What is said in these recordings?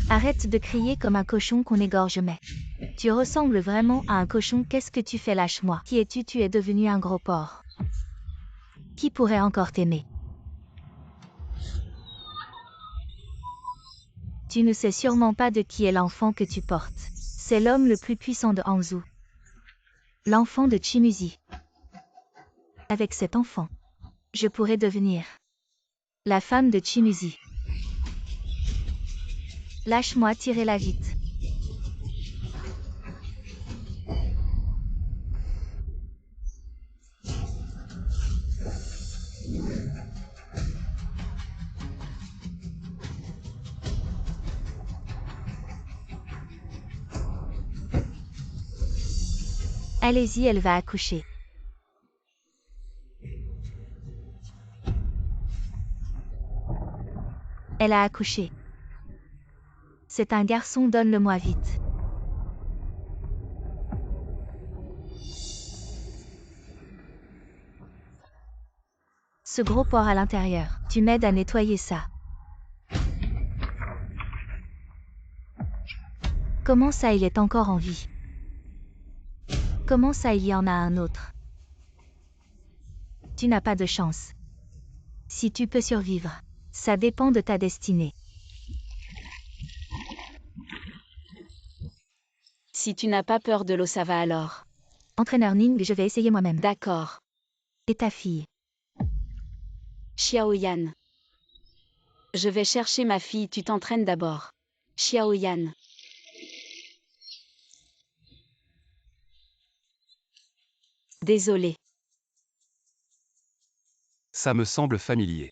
Arrête de crier comme un cochon qu'on égorge mais. Tu ressembles vraiment à un cochon, qu'est-ce que tu fais, lâche-moi. Qui es-tu? Tu es devenu un gros porc. Qui pourrait encore t'aimer? Tu ne sais sûrement pas de qui est l'enfant que tu portes. C'est l'homme le plus puissant de Hanzhou. L'enfant de Chimuzi. Avec cet enfant, je pourrais devenir la femme de Chimuzi. Lâche-moi, tirez-la vite. Allez-y, elle va accoucher. Elle a accouché. C'est un garçon, donne-le-moi vite. Ce gros porc à l'intérieur, tu m'aides à nettoyer ça. Comment ça, il est encore en vie? Comment ça, il y en a un autre? Tu n'as pas de chance. Si tu peux survivre, ça dépend de ta destinée. Si tu n'as pas peur de l'eau, ça va alors. Entraîneur Ning, je vais essayer moi-même. D'accord. Et ta fille? Xiaoyan. Je vais chercher ma fille, tu t'entraînes d'abord. Xiaoyan. Désolé. Ça me semble familier.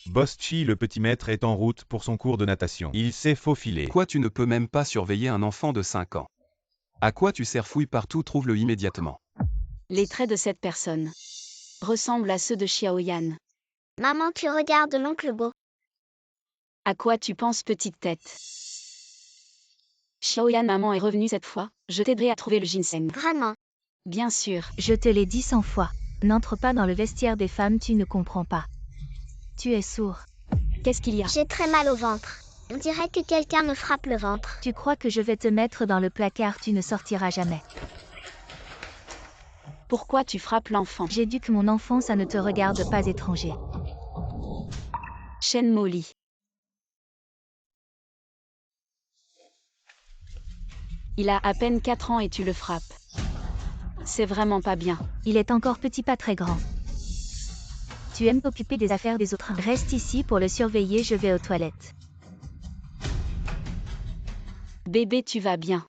Boss Chi, le petit maître, est en route pour son cours de natation. Il s'est faufilé. Quoi, tu ne peux même pas surveiller un enfant de 5 ans? À quoi tu sers? Fouille partout, trouve-le immédiatement. Les traits de cette personne ressemblent à ceux de Xiaoyan. Maman, tu regardes l'oncle Bo. À quoi tu penses, petite tête? Xiaoyan, maman est revenue cette fois. Je t'aiderai à trouver le ginseng. Vraiment? Bien sûr. Je te l'ai dit 100 fois. N'entre pas dans le vestiaire des femmes, tu ne comprends pas. Tu es sourd. Qu'est-ce qu'il y a? J'ai très mal au ventre. On dirait que quelqu'un me frappe le ventre. Tu crois que je vais te mettre dans le placard, tu ne sortiras jamais. Pourquoi tu frappes l'enfant? J'éduque mon enfant, ça ne te regarde pas, étranger. Shen Molly. Il a à peine 4 ans et tu le frappes. C'est vraiment pas bien. Il est encore petit, pas très grand. Tu aimes t'occuper des affaires des autres. Reste ici pour le surveiller, je vais aux toilettes. Bébé, tu vas bien.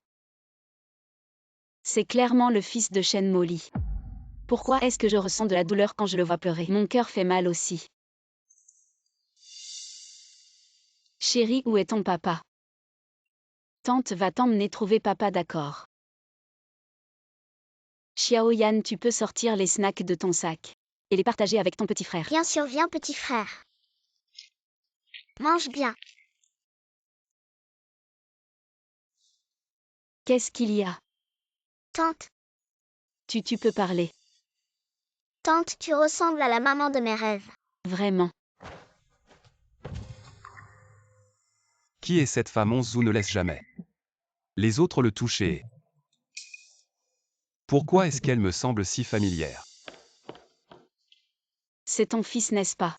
C'est clairement le fils de Shen Molly. Pourquoi est-ce que je ressens de la douleur quand je le vois pleurer? Mon cœur fait mal aussi. Chérie, où est ton papa? Tante va t'emmener trouver papa, d'accord. Xiaoyan, tu peux sortir les snacks de ton sac et les partager avec ton petit frère. Bien sûr, viens, petit frère. Mange bien. Qu'est-ce qu'il y a? Tante, Tu peux parler. tante, tu ressembles à la maman de mes rêves. Vraiment. Qui est cette femme? Hanzhou ne laisse jamais les autres le toucher. Pourquoi est-ce qu'elle me semble si familière? C'est ton fils, n'est-ce pas?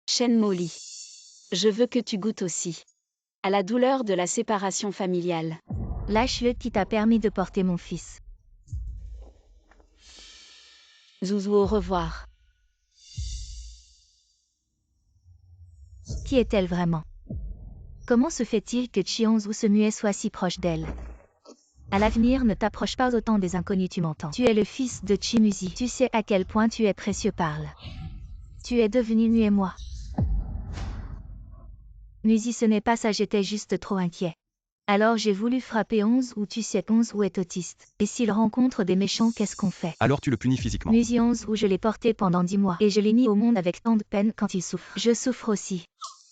Shen Molly. Je veux que tu goûtes aussi à la douleur de la séparation familiale. Lâche-le qui t'a permis de porter mon fils. Zouzou, au revoir. Qui est-elle vraiment? Comment se fait-il que Chianzou ce muet soit si proche d'elle? À l'avenir, ne t'approche pas autant des inconnus, tu m'entends? Tu es le fils de Chimuzi. Tu sais à quel point tu es précieux, parle. Tu es devenu nu et moi. Muzi, ce n'est pas ça, j'étais juste trop inquiet. Alors j'ai voulu frapper 11 ou tu sais 11 ou est autiste. Et s'il rencontre des méchants, qu'est-ce qu'on fait? Alors tu le punis physiquement. Muzi 11 ou je l'ai porté pendant 10 mois. Et je l'ai mis au monde avec tant de peine quand il souffre. Je souffre aussi.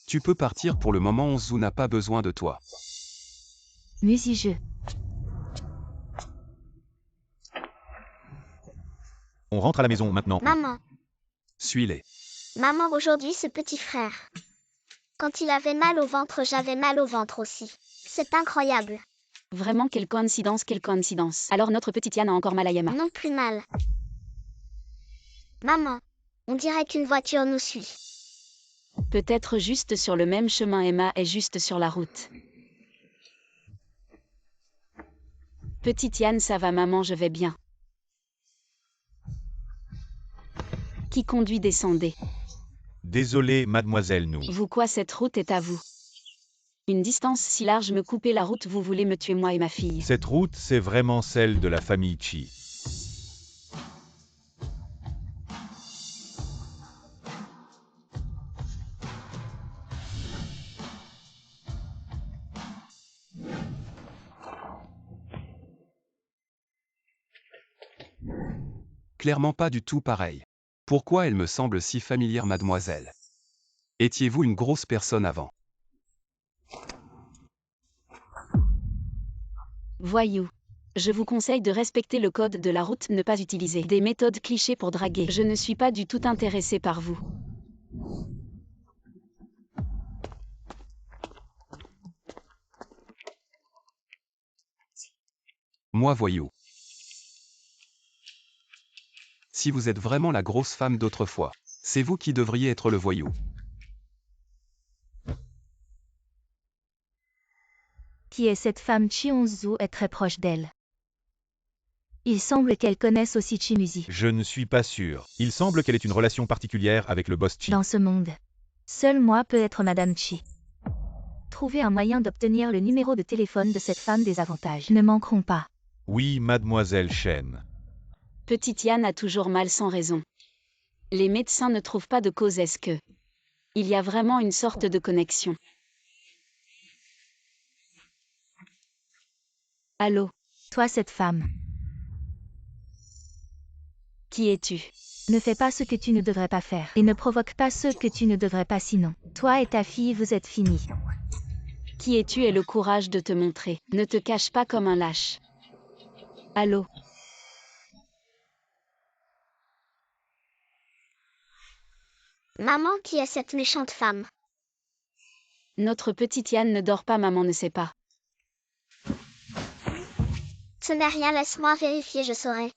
Tu peux partir pour le moment, Hanzhou n'a pas besoin de toi. Muzi, je... On rentre à la maison maintenant. Maman, Suis-les. maman, aujourd'hui ce petit frère. Quand il avait mal au ventre, j'avais mal au ventre aussi. C'est incroyable. Vraiment, quelle coïncidence, quelle coïncidence. Alors notre petite Yann a encore mal à Yama. Non plus mal. Maman, on dirait qu'une voiture nous suit. Peut-être juste sur le même chemin, Emma est juste sur la route. Petite Yann, ça va maman, je vais bien. Qui conduit, descendez. Désolé, mademoiselle, nous. Vous quoi, cette route est à vous. Une distance si large me couper la route, vous voulez me tuer moi et ma fille. Cette route, c'est vraiment celle de la famille Chi. Clairement pas du tout pareil. Pourquoi elle me semble si familière, mademoiselle? Étiez-vous une grosse personne avant? Voyou. Je vous conseille de respecter le code de la route, ne pas utiliser des méthodes clichés pour draguer. Je ne suis pas du tout intéressée par vous. Moi, voyou. Si vous êtes vraiment la grosse femme d'autrefois, c'est vous qui devriez être le voyou. Qui est cette femme? Cheonsu est très proche d'elle. Il semble qu'elle connaisse aussi Chimuzi. Je ne suis pas sûr. Il semble qu'elle ait une relation particulière avec le boss Chi. Dans ce monde, seul moi peut être Madame Chi. Trouver un moyen d'obtenir le numéro de téléphone de cette femme, des avantages ne manqueront pas. Oui, mademoiselle Shen. Petite Yann a toujours mal sans raison. Les médecins ne trouvent pas de cause. Est-ce que il y a vraiment une sorte de connexion? Allô? Toi, cette femme, Qui es-tu? ne fais pas ce que tu ne devrais pas faire. Et ne provoque pas ce que tu ne devrais pas, sinon, toi et ta fille, vous êtes finis. Qui es-tu et le courage de te montrer? Ne te cache pas comme un lâche. Allô? Maman, qui est cette méchante femme? Notre petite Yann ne dort pas, maman ne sait pas. Ce n'est rien, laisse-moi vérifier, je saurai.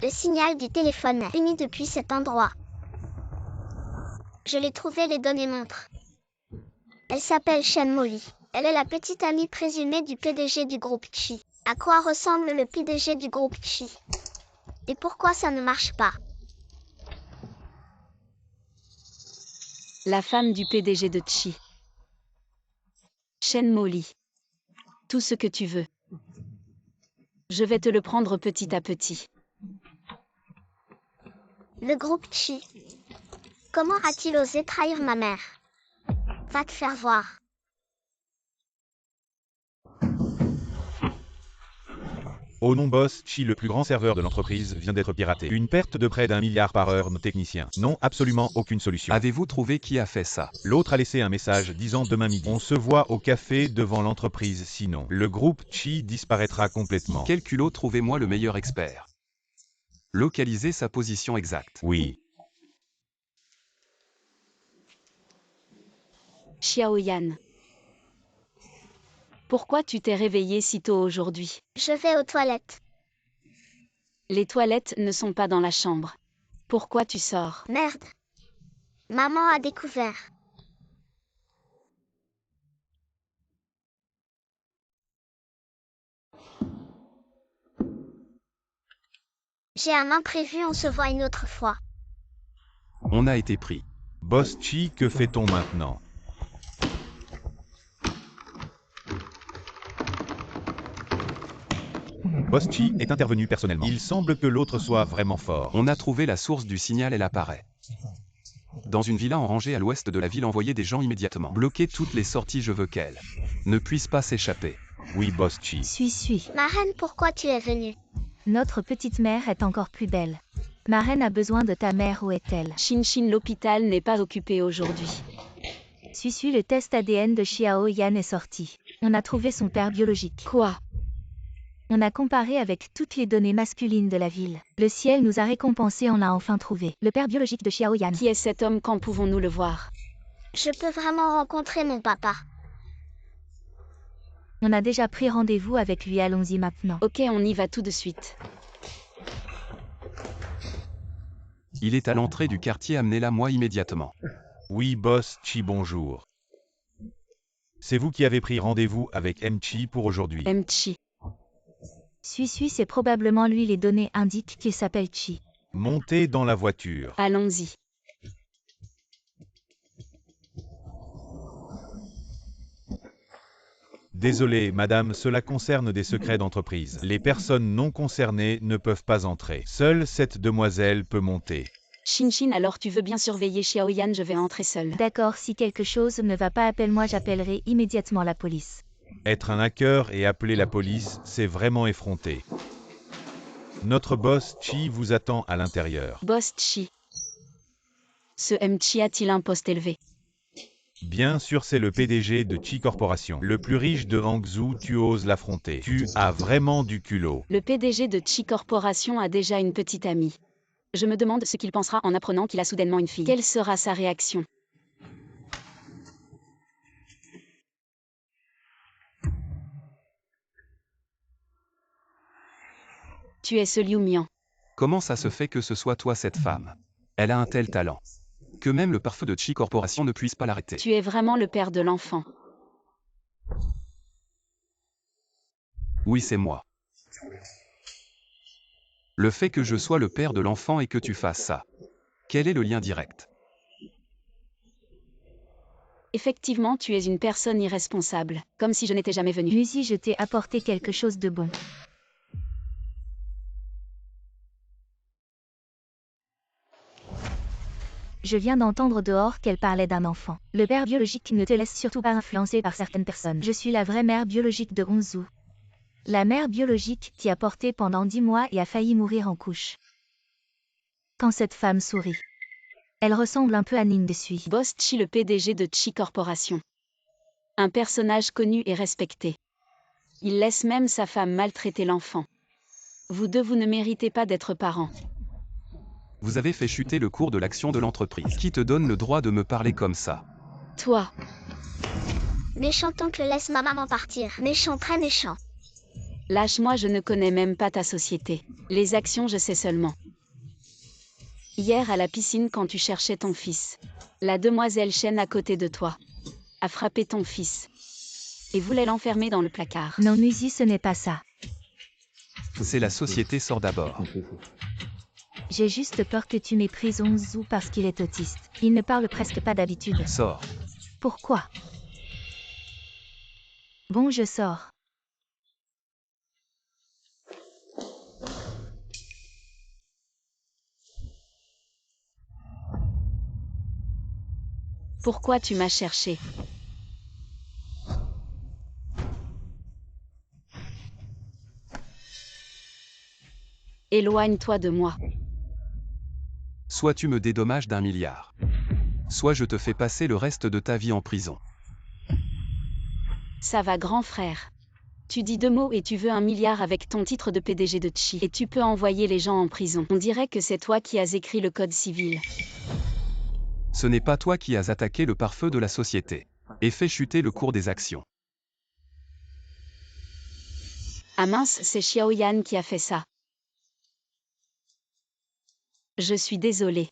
Le signal du téléphone est émis depuis cet endroit. Je l'ai trouvé, les données montrent. Elle s'appelle Shen Molly. Elle est la petite amie présumée du PDG du groupe Chi. À quoi ressemble le PDG du groupe Chi? Et pourquoi ça ne marche pas? La femme du PDG de Chi. Shen Molly. Tout ce que tu veux. Je vais te le prendre petit à petit. Le groupe Chi. Comment a-t-il osé trahir ma mère? Va te faire voir. Au nom boss Chi, le plus grand serveur de l'entreprise, vient d'être piraté. Une perte de près d'1 milliard par heure, nos techniciens. Non, absolument aucune solution. Avez-vous trouvé qui a fait ça? L'autre a laissé un message disant demain midi. On se voit au café devant l'entreprise, sinon le groupe Chi disparaîtra complètement. Quel culot, trouvez-moi le meilleur expert. Localisez sa position exacte. Oui. Xiao Yan. Pourquoi tu t'es réveillée si tôt aujourd'hui? Je vais aux toilettes. Les toilettes ne sont pas dans la chambre. Pourquoi tu sors? Merde. Maman a découvert. J'ai un imprévu, on se voit une autre fois. On a été pris. Boss Chi, que fait-on maintenant? Boss Chi est intervenu personnellement. Il semble que l'autre soit vraiment fort. On a trouvé la source du signal, elle apparaît. Dans une villa en rangée à l'ouest de la ville, envoyez des gens immédiatement. Bloquez toutes les sorties, je veux qu'elle ne puisse pas s'échapper. Oui, Boss Chi. Suis. Ma reine, pourquoi tu es venue? Notre petite mère est encore plus belle. Ma reine a besoin de ta mère, où est-elle? Shin, l'hôpital n'est pas occupé aujourd'hui. Suis, le test ADN de Xiao Yan est sorti. On a trouvé son père biologique. Quoi? On a comparé avec toutes les données masculines de la ville. Le ciel nous a récompensés, on l'a enfin trouvé. Le père biologique de Xiaoyan. Qui est cet homme, quand pouvons-nous le voir? Je peux vraiment rencontrer mon papa. On a déjà pris rendez-vous avec lui, allons-y maintenant. Ok, on y va tout de suite. Il est à l'entrée du quartier, amenez-la-moi immédiatement. Oui, boss Chi, bonjour. C'est vous qui avez pris rendez-vous avec Chi pour aujourd'hui. Chi. Suis, c'est probablement lui, les données indiquent qu'il s'appelle Chi. Montez dans la voiture. Allons-y. Désolé, madame, cela concerne des secrets d'entreprise. Les personnes non concernées ne peuvent pas entrer. Seule cette demoiselle peut monter. Shin, alors tu veux bien surveiller Xiaoyan, je vais entrer seule. D'accord, si quelque chose ne va pas, appelle-moi, j'appellerai immédiatement la police. Être un hacker et appeler la police, c'est vraiment effronté. Notre boss Chi vous attend à l'intérieur. Boss Chi. Ce Chi a-t-il un poste élevé? Bien sûr, c'est le PDG de Chi Corporation, le plus riche de Hangzhou, tu oses l'affronter. Tu as vraiment du culot. Le PDG de Chi Corporation a déjà une petite amie. Je me demande ce qu'il pensera en apprenant qu'il a soudainement une fille. Quelle sera sa réaction? Tu es ce Liu Mian. Comment ça se fait que ce soit toi cette femme? Elle a un tel talent. Que même le pare-feu de Chi Corporation ne puisse pas l'arrêter. Tu es vraiment le père de l'enfant. Oui, c'est moi. Le fait que je sois le père de l'enfant et que tu fasses ça. Quel est le lien direct? Effectivement, tu es une personne irresponsable, comme si je n'étais jamais venue. Musi, je t'ai apporté quelque chose de bon. Je viens d'entendre dehors qu'elle parlait d'un enfant. Le père biologique ne te laisse surtout pas influencer par certaines personnes. Je suis la vraie mère biologique de Hongzhou. La mère biologique qui a porté pendant 10 mois et a failli mourir en couche. Quand cette femme sourit, elle ressemble un peu à Ning Desui. Boss Chi, le PDG de Chi Corporation. Un personnage connu et respecté. Il laisse même sa femme maltraiter l'enfant. Vous deux, vous ne méritez pas d'être parents. Vous avez fait chuter le cours de l'action de l'entreprise. Qui te donne le droit de me parler comme ça? Toi. Méchant oncle, laisse ma maman partir. Méchant, très méchant. Lâche-moi, je ne connais même pas ta société. Les actions, je sais seulement. Hier à la piscine, quand tu cherchais ton fils, la demoiselle Chen à côté de toi a frappé ton fils et voulait l'enfermer dans le placard. Non, Musi, ce n'est pas ça. C'est la société, sort d'abord. J'ai juste peur que tu méprises Hongzhou parce qu'il est autiste. Il ne parle presque pas d'habitude. Sors. Pourquoi? Bon, je sors. Pourquoi tu m'as cherché? Éloigne-toi de moi. Soit tu me dédommages d'1 milliard. Soit je te fais passer le reste de ta vie en prison. Ça va, grand frère. Tu dis 2 mots et tu veux 1 milliard avec ton titre de PDG de Chi. Et tu peux envoyer les gens en prison. On dirait que c'est toi qui as écrit le code civil. Ce n'est pas toi qui as attaqué le pare-feu de la société. Et fait chuter le cours des actions. Ah mince, c'est Xiaoyan qui a fait ça. Je suis désolé.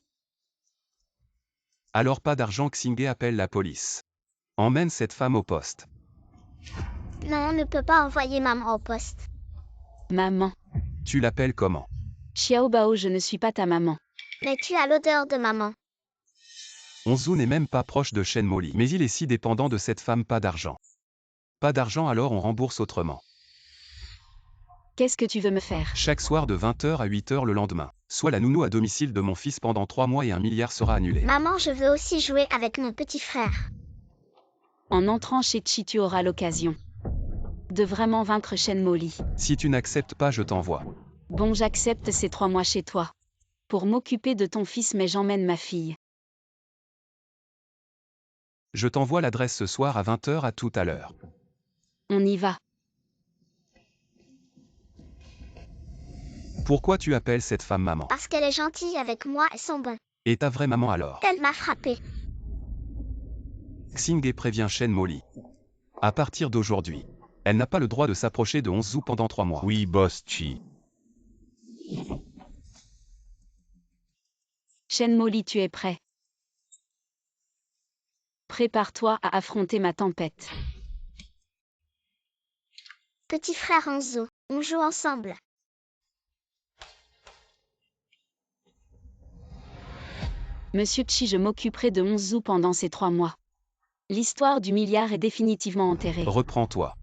Alors pas d'argent, Xingé appelle la police. Emmène cette femme au poste. Non, on ne peut pas envoyer maman au poste. Maman. Tu l'appelles comment? Xiao Bao, je ne suis pas ta maman. Mais tu as l'odeur de maman. Hongzhou n'est même pas proche de Shen Moli. Mais il est si dépendant de cette femme, pas d'argent. Pas d'argent, alors on rembourse autrement. Qu'est-ce que tu veux me faire? Chaque soir de 20h à 8h le lendemain. Soit la nounou à domicile de mon fils pendant 3 mois et 1 milliard sera annulé. Maman, je veux aussi jouer avec mon petit frère. En entrant chez Chi, tu auras l'occasion de vraiment vaincre Shen Moli. Si tu n'acceptes pas, je t'envoie. Bon, j'accepte ces 3 mois chez toi. Pour m'occuper de ton fils, mais j'emmène ma fille. Je t'envoie l'adresse ce soir à 20h, à tout à l'heure. On y va. Pourquoi tu appelles cette femme maman? Parce qu'elle est gentille avec moi et son bon. Et ta vraie maman alors? Elle m'a frappé. Xinghe prévient Shen Molly. À partir d'aujourd'hui, elle n'a pas le droit de s'approcher de Hongzhou pendant 3 mois. Oui, boss Chi. Shen Molly, tu es prêt? Prépare-toi à affronter ma tempête. Petit frère Hongzhou, on joue ensemble. Monsieur Chi, je m'occuperai de Hongzhou pendant ces 3 mois. L'histoire du milliard est définitivement enterrée. Reprends-toi.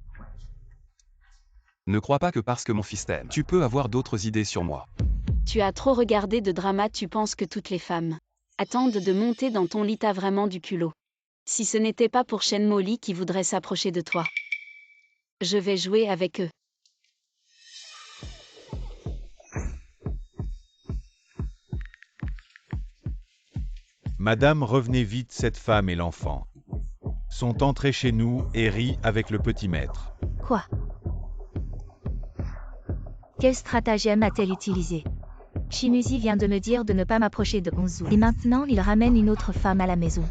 Ne crois pas que parce que mon fils t'aime, tu peux avoir d'autres idées sur moi. Tu as trop regardé de drama, tu penses que toutes les femmes attendent de monter dans ton lit, t'as vraiment du culot. Si ce n'était pas pour Shen Molly qui voudrait s'approcher de toi, je vais jouer avec eux. Madame, revenez vite, cette femme et l'enfant sont entrés chez nous et rient avec le petit maître. Quoi? Quel stratagème a-t-elle utilisé? Chimuzi vient de me dire de ne pas m'approcher de Hongzhou. Et maintenant, il ramène une autre femme à la maison.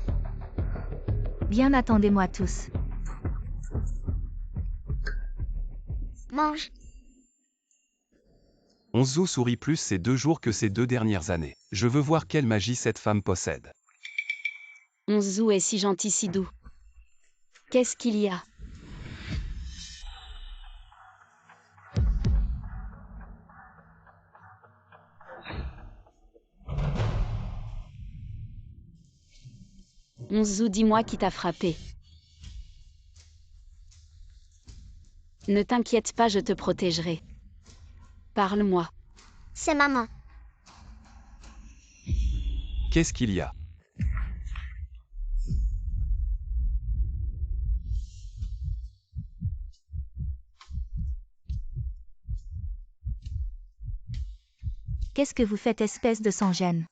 Bien, attendez-moi tous. Mange. Hongzhou sourit plus ces 2 jours que ces 2 dernières années. Je veux voir quelle magie cette femme possède. Hongzhou est si gentil, si doux. Qu'est-ce qu'il y a? Hongzhou, dis-moi qui t'a frappé. Ne t'inquiète pas, je te protégerai. Parle-moi. C'est maman. Qu'est-ce qu'il y a? Qu'est-ce que vous faites, espèce de sans-gêne?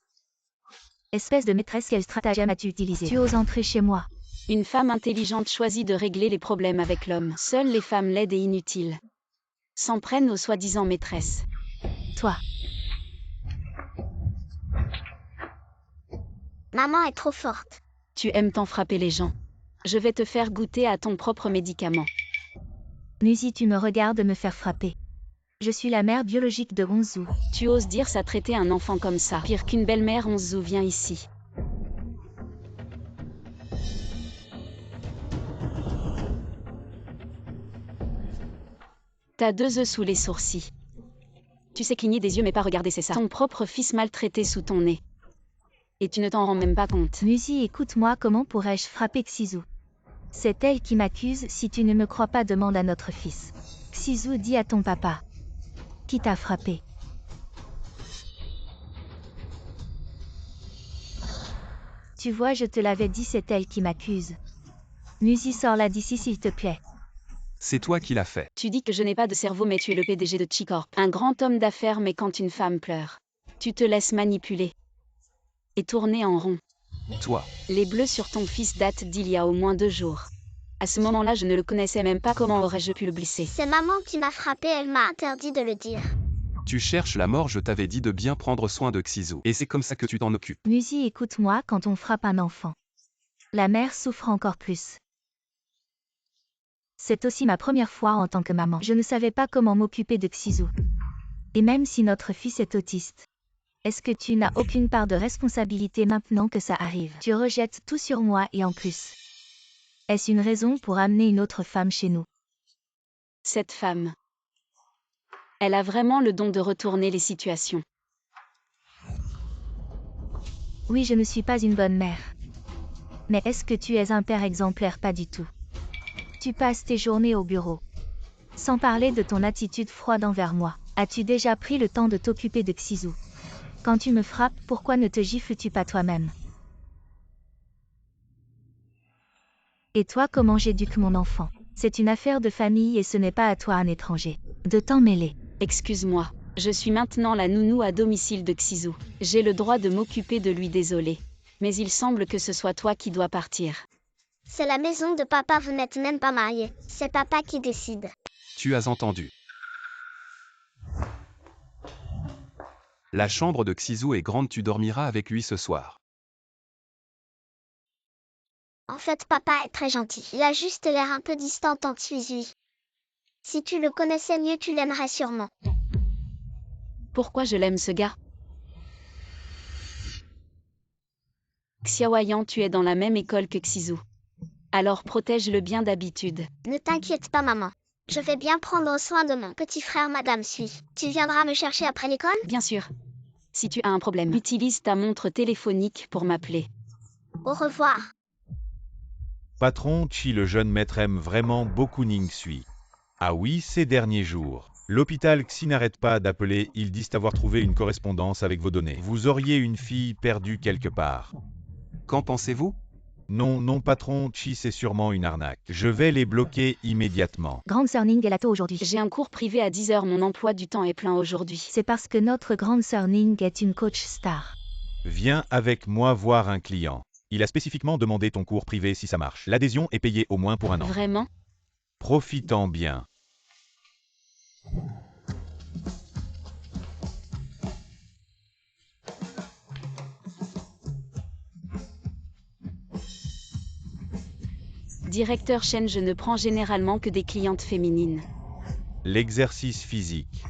Espèce de maîtresse, quel stratagème as-tu utilisé? Tu oses entrer chez moi? Une femme intelligente choisit de régler les problèmes avec l'homme. Seules les femmes laides et inutiles s'en prennent aux soi-disant maîtresses. Toi. Maman est trop forte. Tu aimes tant frapper les gens. Je vais te faire goûter à ton propre médicament. Nuzi, tu me regardes me faire frapper. Je suis la mère biologique de Hongzhou. Tu oses dire ça, traiter un enfant comme ça? Pire qu'une belle-mère. Hongzhou, viens ici. T'as 2 œufs sous les sourcils. Tu sais cligner des yeux mais pas regarder, c'est ça. Ton propre fils maltraité sous ton nez. Et tu ne t'en rends même pas compte. Nuzi, écoute-moi, comment pourrais-je frapper Xizou? C'est elle qui m'accuse, si tu ne me crois pas, demande à notre fils. Xizou, dis à ton papa. Qui t'a frappé? Tu vois, je te l'avais dit, c'est elle qui m'accuse. Nuzi, sors-la d'ici s'il te plaît. C'est toi qui l'as fait. Tu dis que je n'ai pas de cerveau mais tu es le PDG de Chi-Corp. Un grand homme d'affaires, mais quand une femme pleure, tu te laisses manipuler et tourner en rond. Toi. Les bleus sur ton fils datent d'il y a au moins 2 jours. À ce moment-là, je ne le connaissais même pas, comment aurais-je pu le blesser? C'est maman qui m'a frappé, elle m'a interdit de le dire. Tu cherches la mort, je t'avais dit de bien prendre soin de Xizou. Et c'est comme ça que tu t'en occupes. Nuzi, écoute-moi, quand on frappe un enfant, la mère souffre encore plus. C'est aussi ma première fois en tant que maman. Je ne savais pas comment m'occuper de Xizou. Et même si notre fils est autiste, est-ce que tu n'as aucune part de responsabilité maintenant que ça arrive? Tu rejettes tout sur moi et en plus. Est-ce une raison pour amener une autre femme chez nous? Cette femme, elle a vraiment le don de retourner les situations. Oui, je ne suis pas une bonne mère. Mais est-ce que tu es un père exemplaire? Pas du tout. Tu passes tes journées au bureau. Sans parler de ton attitude froide envers moi. As-tu déjà pris le temps de t'occuper de Xizou? Quand tu me frappes, pourquoi ne te gifles-tu pas toi-même? Et toi, comment j'éduque mon enfant? C'est une affaire de famille et ce n'est pas à toi, un étranger, de t'en mêler. Excuse-moi, je suis maintenant la nounou à domicile de Xizou. J'ai le droit de m'occuper de lui, désolé. Mais il semble que ce soit toi qui dois partir. C'est la maison de papa, vous n'êtes même pas mariés. C'est papa qui décide. Tu as entendu. La chambre de Xizou est grande, tu dormiras avec lui ce soir. En fait, papa est très gentil. Il a juste l'air un peu distant en Tsui. Si tu le connaissais mieux, tu l'aimerais sûrement. Pourquoi je l'aime ce gars? Xiaoyan, tu es dans la même école que Xizou. Alors protège-le bien d'habitude. Ne t'inquiète pas, maman. Je vais bien prendre soin de mon petit frère, Madame Sui. Tu viendras me chercher après l'école? Bien sûr. Si tu as un problème, utilise ta montre téléphonique pour m'appeler. Au revoir. Patron Chi, le jeune maître aime vraiment beaucoup Ning Sui. Ah oui, ces derniers jours. L'hôpital Xi n'arrête pas d'appeler, ils disent avoir trouvé une correspondance avec vos données. Vous auriez une fille perdue quelque part. Qu'en pensez-vous? Non, non, patron Chi, c'est sûrement une arnaque. Je vais les bloquer immédiatement. Grande sœur Ning est là tôt aujourd'hui. J'ai un cours privé à 10 h, mon emploi du temps est plein aujourd'hui. C'est parce que notre grande sœur Ning est une coach star. Viens avec moi voir un client. Il a spécifiquement demandé ton cours privé si ça marche. L'adhésion est payée au moins pour un an. Vraiment? Profitant bien. Directeur Chen, je ne prends généralement que des clientes féminines. L'exercice physique.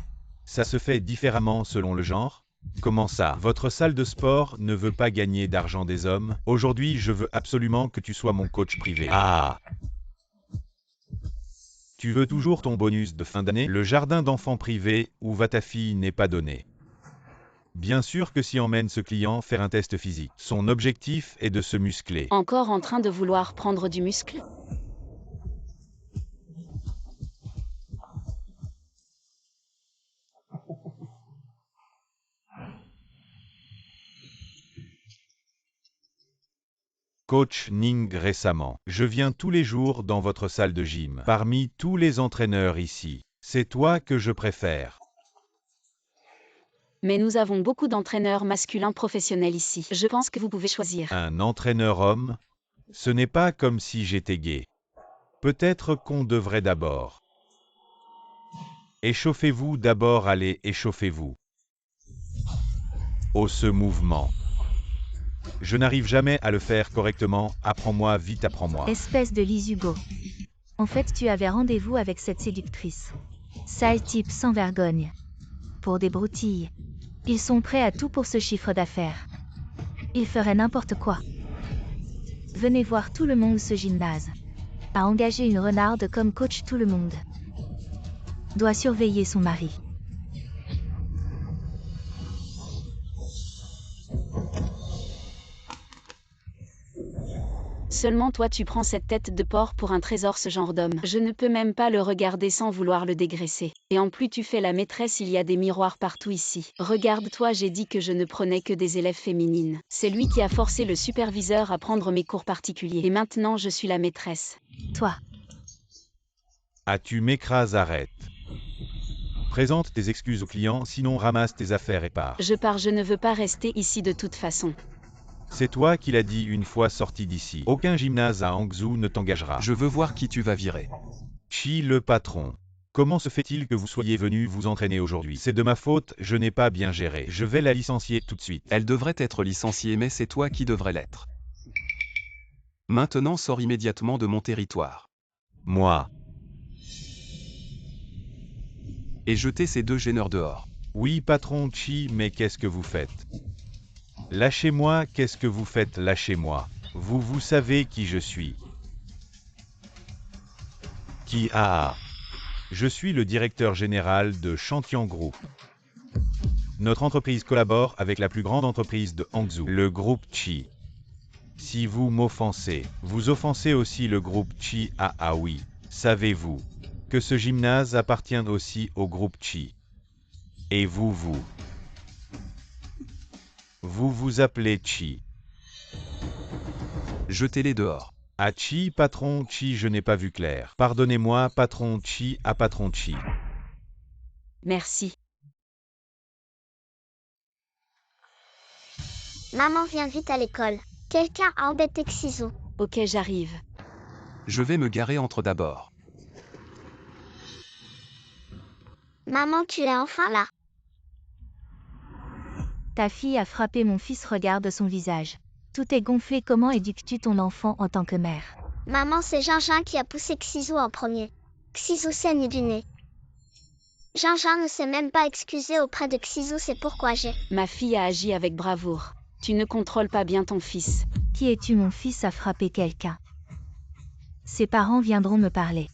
Ça se fait différemment selon le genre? Comment ça? Votre salle de sport ne veut pas gagner d'argent des hommes? Aujourd'hui, je veux absolument que tu sois mon coach privé. Ah! Tu veux toujours ton bonus de fin d'année? Le jardin d'enfants privé où va ta fille n'est pas donné. Bien sûr que si emmène ce client faire un test physique. Son objectif est de se muscler. Encore en train de vouloir prendre du muscle? Coach Ning récemment. Je viens tous les jours dans votre salle de gym. Parmi tous les entraîneurs ici, c'est toi que je préfère. Mais nous avons beaucoup d'entraîneurs masculins professionnels ici. Je pense que vous pouvez choisir. Un entraîneur homme? Ce n'est pas comme si j'étais gay. Peut-être qu'on devrait d'abord. Échauffez-vous d'abord, allez, échauffez-vous. Oh, ce mouvement. Je n'arrive jamais à le faire correctement, apprends-moi vite, apprends-moi. Espèce de Lizugo. En fait, tu avais rendez-vous avec cette séductrice. Sale type sans vergogne. Pour des broutilles. Ils sont prêts à tout pour ce chiffre d'affaires. Ils feraient n'importe quoi. Venez voir tout le monde ce gymnase. A engagé une renarde comme coach tout le monde. Doit surveiller son mari. Seulement toi tu prends cette tête de porc pour un trésor, ce genre d'homme. Je ne peux même pas le regarder sans vouloir le dégraisser. Et en plus tu fais la maîtresse, il y a des miroirs partout ici. Regarde-toi, j'ai dit que je ne prenais que des élèves féminines. C'est lui qui a forcé le superviseur à prendre mes cours particuliers. Et maintenant je suis la maîtresse. Toi. Ah, tu m'écrases, arrête. Présente tes excuses au client, sinon ramasse tes affaires et pars. Je pars, je ne veux pas rester ici de toute façon. C'est toi qui l'as dit une fois sorti d'ici. Aucun gymnase à Hangzhou ne t'engagera. Je veux voir qui tu vas virer. Chi, le patron. Comment se fait-il que vous soyez venu vous entraîner aujourd'hui? C'est de ma faute, je n'ai pas bien géré. Je vais la licencier tout de suite. Elle devrait être licenciée, mais c'est toi qui devrais l'être. Maintenant, sors immédiatement de mon territoire. Moi. Et jetez ces deux gêneurs dehors. Oui, patron Chi, mais qu'est-ce que vous faites? Lâchez-moi, qu'est-ce que vous faites? Lâchez-moi. Vous savez qui je suis. Qui a? Je suis le directeur général de Chantian Group. Notre entreprise collabore avec la plus grande entreprise de Hangzhou, le groupe Chi. Si vous m'offensez, vous offensez aussi le groupe Chi. Ah oui, savez-vous que ce gymnase appartient aussi au groupe Chi? Et vous vous appelez Chi. Jetez-les dehors. Ah Chi, patron Chi, je n'ai pas vu clair. Pardonnez-moi, patron Chi, à patron Chi. Merci. Maman vient vite à l'école. Quelqu'un a embêté Xizou. Ok, j'arrive. Je vais me garer entre d'abord. Maman, tu es enfin là. Ta fille a frappé mon fils, regarde son visage. Tout est gonflé, comment éduques-tu ton enfant en tant que mère? Maman, c'est Gingiin qui a poussé Xizou en premier. Xizou saigne du nez. Gingiin ne s'est même pas excusé auprès de Xizou, c'est pourquoi j'ai... Ma fille a agi avec bravoure. Tu ne contrôles pas bien ton fils. Qui es-tu? Mon fils a frappé quelqu'un. Ses parents viendront me parler.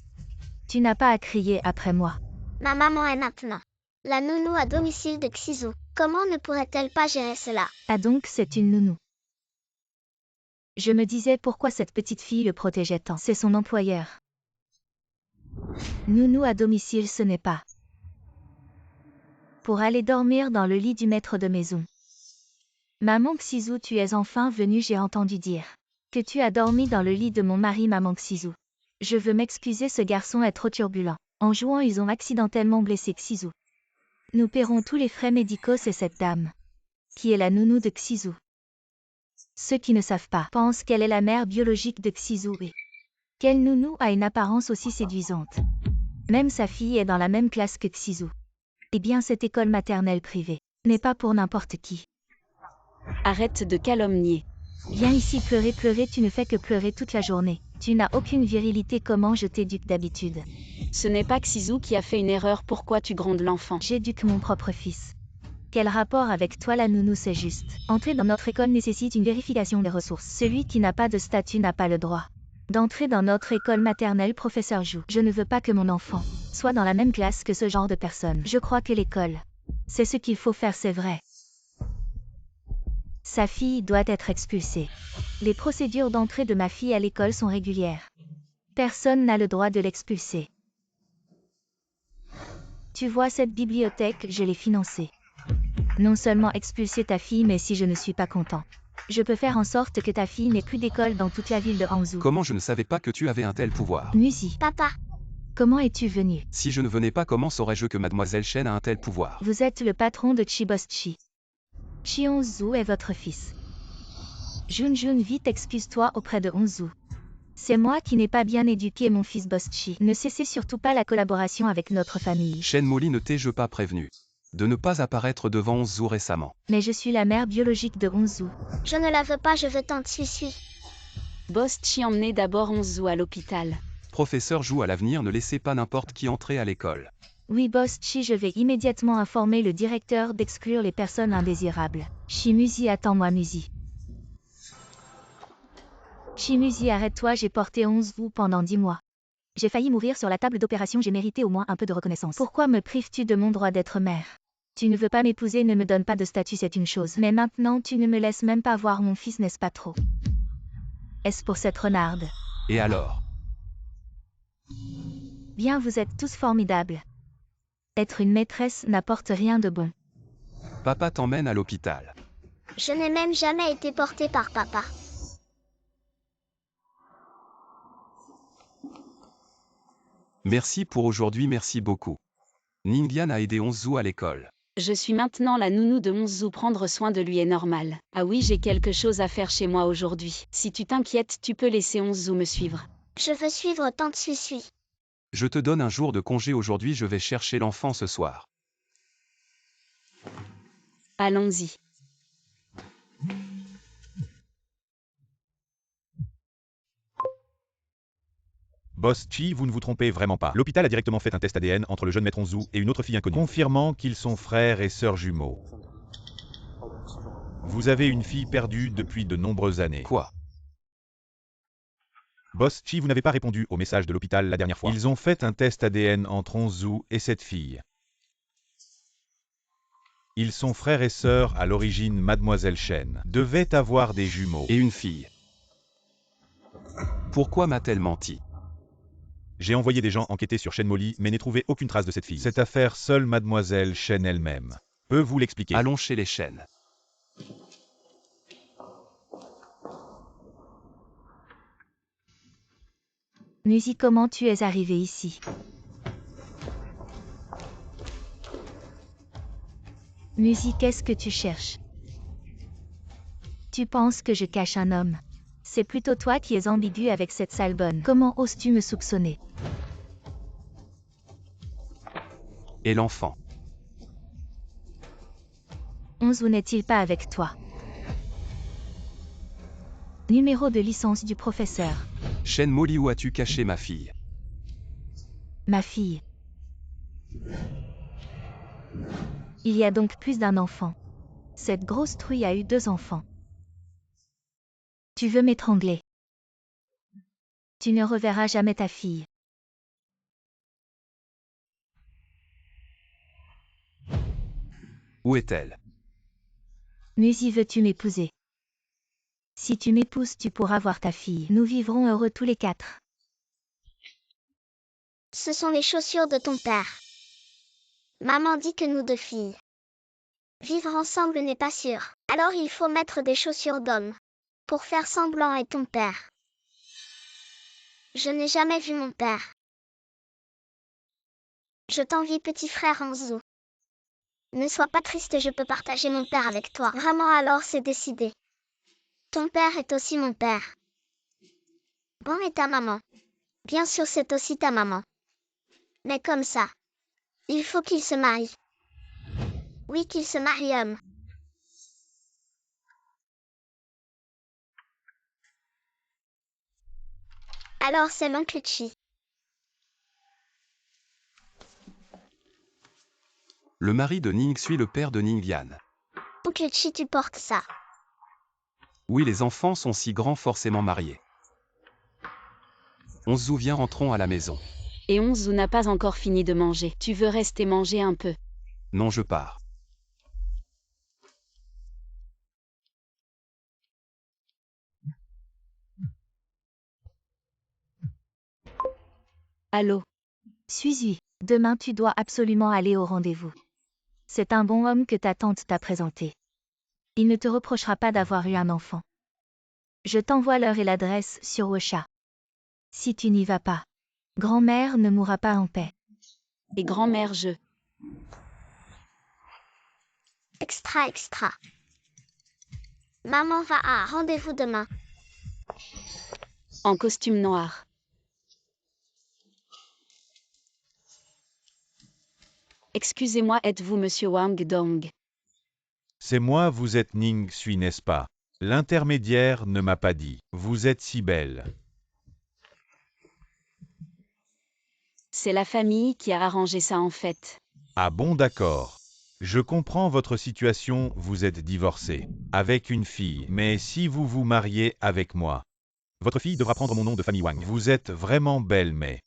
Tu n'as pas à crier après moi. Ma maman est maintenant la nounou à domicile de Xizou. Comment ne pourrait-elle pas gérer cela? Ah donc c'est une nounou. Je me disais pourquoi cette petite fille le protégeait tant. C'est son employeur. Nounou à domicile, ce n'est pas pour aller dormir dans le lit du maître de maison. Maman Xizou, tu es enfin venue, j'ai entendu dire que tu as dormi dans le lit de mon mari, maman Xizou. Je veux m'excuser, ce garçon est trop turbulent. En jouant, ils ont accidentellement blessé Xizou. Nous paierons tous les frais médicaux, c'est cette dame qui est la nounou de Xizou. Ceux qui ne savent pas pensent qu'elle est la mère biologique de Xizou et quelle nounou a une apparence aussi séduisante. Même sa fille est dans la même classe que Xizou. Eh bien, cette école maternelle privée n'est pas pour n'importe qui. Arrête de calomnier. Viens ici pleurer, pleurer, tu ne fais que pleurer toute la journée. Tu n'as aucune virilité, comment je t'éduque d'habitude? Ce n'est pas Xizou qui a fait une erreur, pourquoi tu grondes l'enfant? J'éduque mon propre fils. Quel rapport avec toi, la nounou? C'est juste. Entrer dans notre école nécessite une vérification des ressources. Celui qui n'a pas de statut n'a pas le droit d'entrer dans notre école maternelle, professeur Jou. Je ne veux pas que mon enfant soit dans la même classe que ce genre de personnes. Je crois que l'école, c'est ce qu'il faut faire, c'est vrai. Sa fille doit être expulsée. Les procédures d'entrée de ma fille à l'école sont régulières. Personne n'a le droit de l'expulser. Tu vois cette bibliothèque, je l'ai financée. Non seulement expulser ta fille, mais si je ne suis pas content, je peux faire en sorte que ta fille n'ait plus d'école dans toute la ville de Hangzhou. Comment je ne savais pas que tu avais un tel pouvoir? Musi, Papa, comment es-tu venu? Si je ne venais pas, comment saurais-je que Mademoiselle Shen a un tel pouvoir? Vous êtes le patron de Chi-Boss Chi. Chi Hongzhou est votre fils. Jun, vite excuse-toi auprès de Hongzhou. C'est moi qui n'ai pas bien éduqué mon fils Boss Chi. Ne cessez surtout pas la collaboration avec notre famille. Shen Molly, ne t'ai-je pas prévenu de ne pas apparaître devant Hongzhou récemment? Mais je suis la mère biologique de Hongzhou. je ne la veux pas, je veux tant Tsui. Boss Chi, emmenez d'abord Hongzhou à l'hôpital. Professeur Jou, à l'avenir, ne laissez pas n'importe qui entrer à l'école. Oui, Boss Chi, je vais immédiatement informer le directeur d'exclure les personnes indésirables. Chi-Musi, attends-moi, Musi. Chi-Musi, arrête-toi, j'ai porté Hongzhou pendant 10 mois. J'ai failli mourir sur la table d'opération, j'ai mérité au moins un peu de reconnaissance. Pourquoi me prives-tu de mon droit d'être mère? Tu ne veux pas m'épouser, ne me donne pas de statut, c'est une chose. Mais maintenant, tu ne me laisses même pas voir mon fils, n'est-ce pas trop? Est-ce pour cette renarde? Et alors? Bien, vous êtes tous formidables. Être une maîtresse n'apporte rien de bon. Papa t'emmène à l'hôpital. Je n'ai même jamais été portée par papa. Merci pour aujourd'hui, merci beaucoup. Ningyan a aidé Hongzhou à l'école. Je suis maintenant la nounou de Hongzhou, prendre soin de lui est normal. Ah oui, j'ai quelque chose à faire chez moi aujourd'hui. Si tu t'inquiètes, tu peux laisser Hongzhou me suivre. Je veux suivre tant Tsui. Je te donne un jour de congé aujourd'hui, je vais chercher l'enfant ce soir. Allons-y. Boss Chi, vous ne vous trompez vraiment pas. L'hôpital a directement fait un test ADN entre le jeune maître Hongzhou et une autre fille inconnue, confirmant qu'ils sont frères et sœurs jumeaux. Vous avez une fille perdue depuis de nombreuses années. Quoi? Boss Chi, vous n'avez pas répondu au message de l'hôpital la dernière fois. Ils ont fait un test ADN entre Hongzhou et cette fille. Ils sont frères et sœurs à l'origine. Mademoiselle Shen devait avoir des jumeaux. Et une fille. Pourquoi m'a-t-elle menti? J'ai envoyé des gens enquêter sur Shen Molly, mais n'ai trouvé aucune trace de cette fille. Cette affaire, seule Mademoiselle Shen elle-même peut vous l'expliquer. Allons chez les Shen. Musi, comment tu es arrivé ici? Musi, qu'est-ce que tu cherches? Tu penses que je cache un homme? C'est plutôt toi qui es ambigu avec cette sale bonne. Comment oses-tu me soupçonner? Et l'enfant? Chianzou n'est-il pas avec toi? Numéro de licence du professeur. Shen Molly, où as-tu caché ma fille? Ma fille. Il y a donc plus d'un enfant. Cette grosse truie a eu 2 enfants. Tu veux m'étrangler? Tu ne reverras jamais ta fille. Où est-elle? Musi, veux-tu m'épouser? Si tu m'épouses, tu pourras voir ta fille. Nous vivrons heureux tous les 4. Ce sont les chaussures de ton père. Maman dit que nous 2 filles. Vivre ensemble n'est pas sûr. Alors il faut mettre des chaussures d'homme. Pour faire semblant être ton père. Je n'ai jamais vu mon père. Je t'envie, petit frère Anzou. Ne sois pas triste, je peux partager mon père avec toi. Vraiment, alors c'est décidé. Ton père est aussi mon père. Bon, et ta maman? Bien sûr, c'est aussi ta maman. Mais comme ça. Il faut qu'il se marie. Oui, qu'il se marie, homme. Alors c'est l'oncle Chi. Le mari de Ning suit le père de Ning Yan. Oncle Chi, tu portes ça. Oui, les enfants sont si grands, forcément mariés. Onzou, viens, rentrons à la maison. Et Onzou n'a pas encore fini de manger. Tu veux rester manger un peu? Non, je pars. Allô? Suis-y. Demain, tu dois absolument aller au rendez-vous. C'est un bon homme que ta tante t'a présenté. Il ne te reprochera pas d'avoir eu un enfant. Je t'envoie l'heure et l'adresse sur WeChat. Si tu n'y vas pas, grand-mère ne mourra pas en paix. Et grand-mère, je... Extra, extra. Maman va à rendez-vous demain. En costume noir. Excusez-moi, êtes-vous monsieur Wang Dong? C'est moi, vous êtes Ning Sui, n'est-ce pas? L'intermédiaire ne m'a pas dit. Vous êtes si belle. C'est la famille qui a arrangé ça en fait. Ah bon, d'accord. Je comprends votre situation, vous êtes divorcé. Avec une fille. Mais si vous vous mariez avec moi, votre fille devra prendre mon nom de famille Wang. Vous êtes vraiment belle, mais...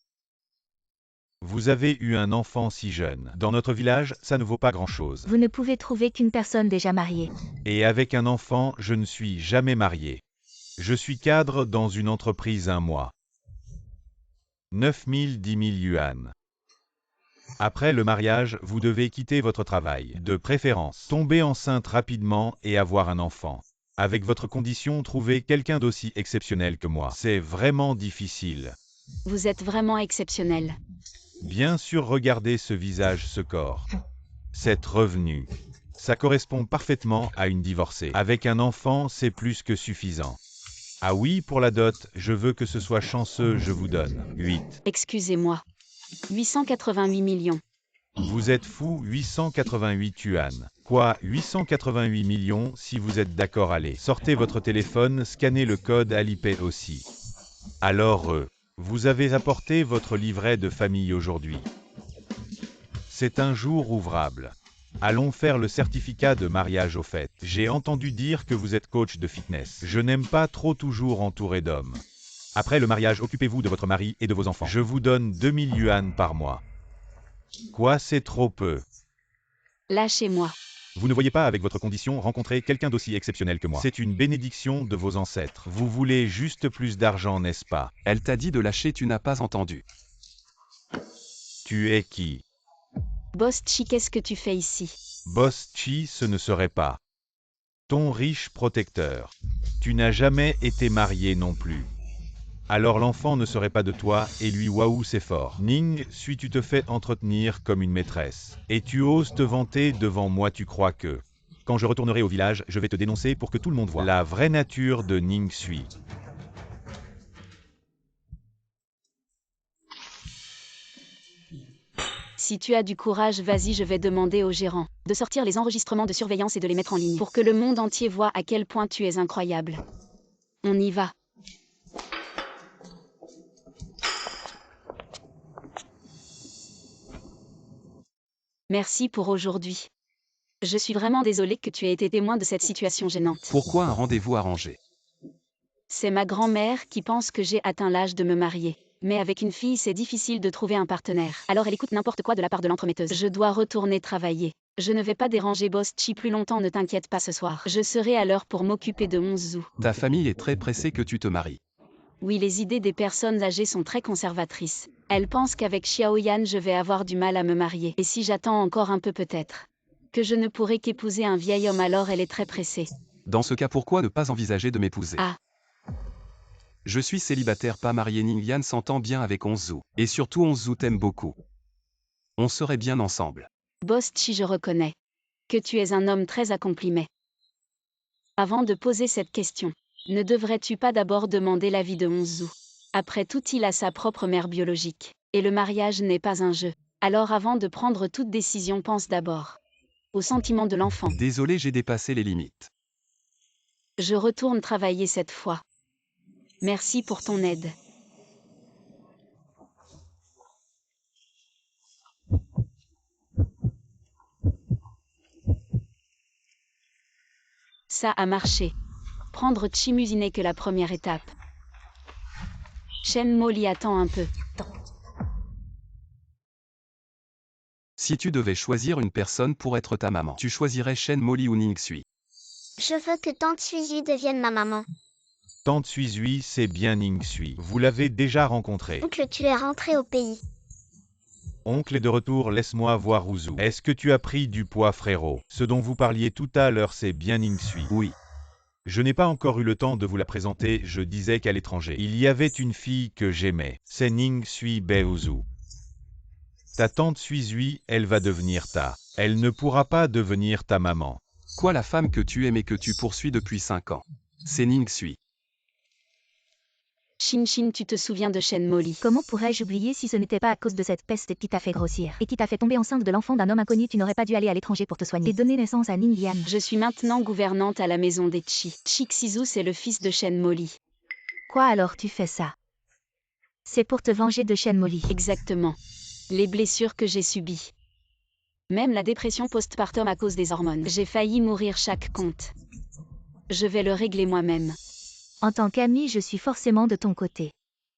Vous avez eu un enfant si jeune. Dans notre village, ça ne vaut pas grand-chose. Vous ne pouvez trouver qu'une personne déjà mariée. Et avec un enfant, je ne suis jamais marié. Je suis cadre dans une entreprise un mois. 9 000, 10 000 yuan. Après le mariage, vous devez quitter votre travail. De préférence, tomber enceinte rapidement et avoir un enfant. Avec votre condition, trouver quelqu'un d'aussi exceptionnel que moi. C'est vraiment difficile. Vous êtes vraiment exceptionnel. Bien sûr, regardez ce visage, ce corps. Cette revenu. Ça correspond parfaitement à une divorcée. Avec un enfant, c'est plus que suffisant. Ah oui, pour la dot, je veux que ce soit chanceux, je vous donne 8. Excusez-moi. 888 millions. Vous êtes fou, 888 yuan. Quoi, 888 millions, si vous êtes d'accord, allez. Sortez votre téléphone, scannez le code Alipay aussi. Alors, vous avez apporté votre livret de famille aujourd'hui. C'est un jour ouvrable. Allons faire le certificat de mariage au fait. J'ai entendu dire que vous êtes coach de fitness. Je n'aime pas trop toujours entouré d'hommes. Après le mariage, occupez-vous de votre mari et de vos enfants. Je vous donne 2000 yuan par mois. Quoi, c'est trop peu? Lâchez-moi. Vous ne voyez pas avec votre condition rencontrer quelqu'un d'aussi exceptionnel que moi. C'est une bénédiction de vos ancêtres. Vous voulez juste plus d'argent, n'est-ce pas? Elle t'a dit de lâcher, tu n'as pas entendu. Tu es qui? Boss Chi, qu'est-ce que tu fais ici? Boss Chi, ce ne serait pas ton riche protecteur. Tu n'as jamais été marié non plus. Alors l'enfant ne serait pas de toi, et lui, waouh, c'est fort. Ning Sui, tu te fais entretenir comme une maîtresse. Et tu oses te vanter devant moi, tu crois que... Quand je retournerai au village, je vais te dénoncer pour que tout le monde voie la vraie nature de Ning Sui. Si tu as du courage, vas-y, je vais demander au gérant de sortir les enregistrements de surveillance et de les mettre en ligne pour que le monde entier voit à quel point tu es incroyable. On y va. Merci pour aujourd'hui. Je suis vraiment désolée que tu aies été témoin de cette situation gênante. Pourquoi un rendez-vous arrangé? C'est ma grand-mère qui pense que j'ai atteint l'âge de me marier. Mais avec une fille, c'est difficile de trouver un partenaire. Alors elle écoute n'importe quoi de la part de l'entremetteuse. Je dois retourner travailler. Je ne vais pas déranger Boss Chi plus longtemps, ne t'inquiète pas ce soir. Je serai à l'heure pour m'occuper de Onzu. Ta famille est très pressée que tu te maries. Oui, les idées des personnes âgées sont très conservatrices. Elles pensent qu'avec Xiaoyan, je vais avoir du mal à me marier. Et si j'attends encore un peu peut-être que je ne pourrai qu'épouser un vieil homme, alors elle est très pressée. Dans ce cas, pourquoi ne pas envisager de m'épouser? Ah. Je suis célibataire pas marié. Ningyan s'entend bien avec Onzu. Et surtout Onzu t'aime beaucoup. On serait bien ensemble. Boss Chi, je reconnais que tu es un homme très accompli, mais avant de poser cette question, ne devrais-tu pas d'abord demander l'avis de Onzu? Après tout, il a sa propre mère biologique. Et le mariage n'est pas un jeu. Alors avant de prendre toute décision, pense d'abord aux sentiments de l'enfant. Désolé, j'ai dépassé les limites. Je retourne travailler cette fois. Merci pour ton aide. Ça a marché. Prendre Chimusi n'est que la première étape. Shen Molly attend un peu. Si tu devais choisir une personne pour être ta maman, tu choisirais Shen Molly ou Ning Sui? Je veux que Tante Suzy devienne ma maman. Tante Suizui, c'est bien Ning Sui. Vous l'avez déjà rencontré. Oncle, tu es rentré au pays. Oncle est de retour, laisse-moi voir Uzu. Est-ce que tu as pris du poids, frérot? Ce dont vous parliez tout à l'heure, c'est bien Ning Sui. Oui. Je n'ai pas encore eu le temps de vous la présenter, je disais qu'à l'étranger, il y avait une fille que j'aimais. C'est Ning Sui Bei Uzu. Ta tante Suizui, elle va devenir Elle ne pourra pas devenir ta maman. Quoi, la femme que tu aimes et que tu poursuis depuis 5 ans? C'est Ning Sui. Shin Shin, tu te souviens de Shen Molly? Comment pourrais-je oublier si ce n'était pas à cause de cette peste qui t'a fait grossir et qui t'a fait tomber enceinte de l'enfant d'un homme inconnu? Tu n'aurais pas dû aller à l'étranger pour te soigner et donner naissance à Ningyan. Je suis maintenant gouvernante à la maison des Chi. Chi Xizu, c'est le fils de Shen Molly. Quoi, alors tu fais ça? C'est pour te venger de Shen Molly. Exactement. Les blessures que j'ai subies. Même la dépression postpartum à cause des hormones. J'ai failli mourir chaque compte. Je vais le régler moi-même. En tant qu'ami, je suis forcément de ton côté.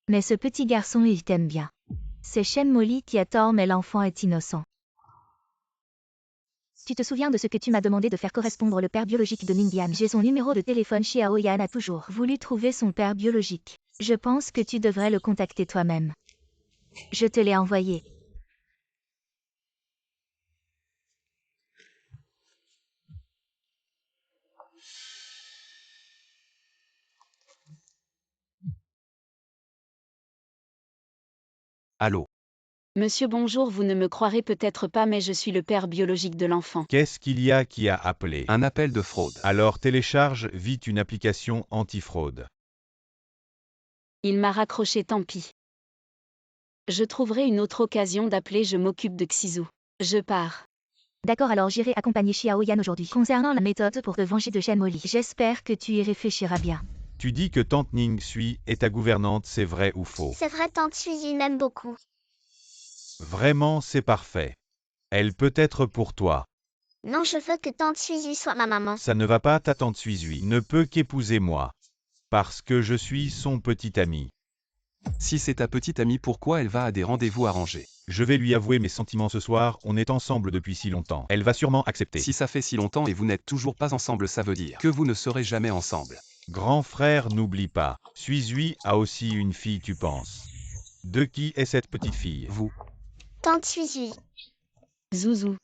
Mais ce petit garçon, il t'aime bien. C'est Shen Molly qui a tort, mais l'enfant est innocent. Tu te souviens de ce que tu m'as demandé de faire correspondre le père biologique de Ningyan? J'ai son numéro de téléphone. Xiaoyan a toujours voulu trouver son père biologique. Je pense que tu devrais le contacter toi-même. Je te l'ai envoyé. Allô? Monsieur, bonjour, vous ne me croirez peut-être pas, mais je suis le père biologique de l'enfant. Qu'est-ce qu'il y a qui a appelé? Un appel de fraude. Alors télécharge vite une application anti-fraude. Il m'a raccroché, tant pis. Je trouverai une autre occasion d'appeler, je m'occupe de Xizu. Je pars. D'accord, alors j'irai accompagner Xiaoyan aujourd'hui. Concernant la méthode pour te venger de Shen Molly, j'espère que tu y réfléchiras bien. Tu dis que tante Ning Sui est ta gouvernante, c'est vrai ou faux? C'est vrai, Tante Suzy m'aime beaucoup. Vraiment, c'est parfait. Elle peut être pour toi. Non, je veux que Tante Suzy soit ma maman. Ça ne va pas, ta tante Suizui ne peut qu'épouser moi. Parce que je suis son petit ami. Si c'est ta petite amie, pourquoi elle va à des rendez-vous arrangés? Je vais lui avouer mes sentiments ce soir, on est ensemble depuis si longtemps. Elle va sûrement accepter. Si ça fait si longtemps et vous n'êtes toujours pas ensemble, ça veut dire que vous ne serez jamais ensemble. Grand frère, n'oublie pas. Suizui a aussi une fille, tu penses. De qui est cette petite fille? Vous. Tante Suzy. Zouzou.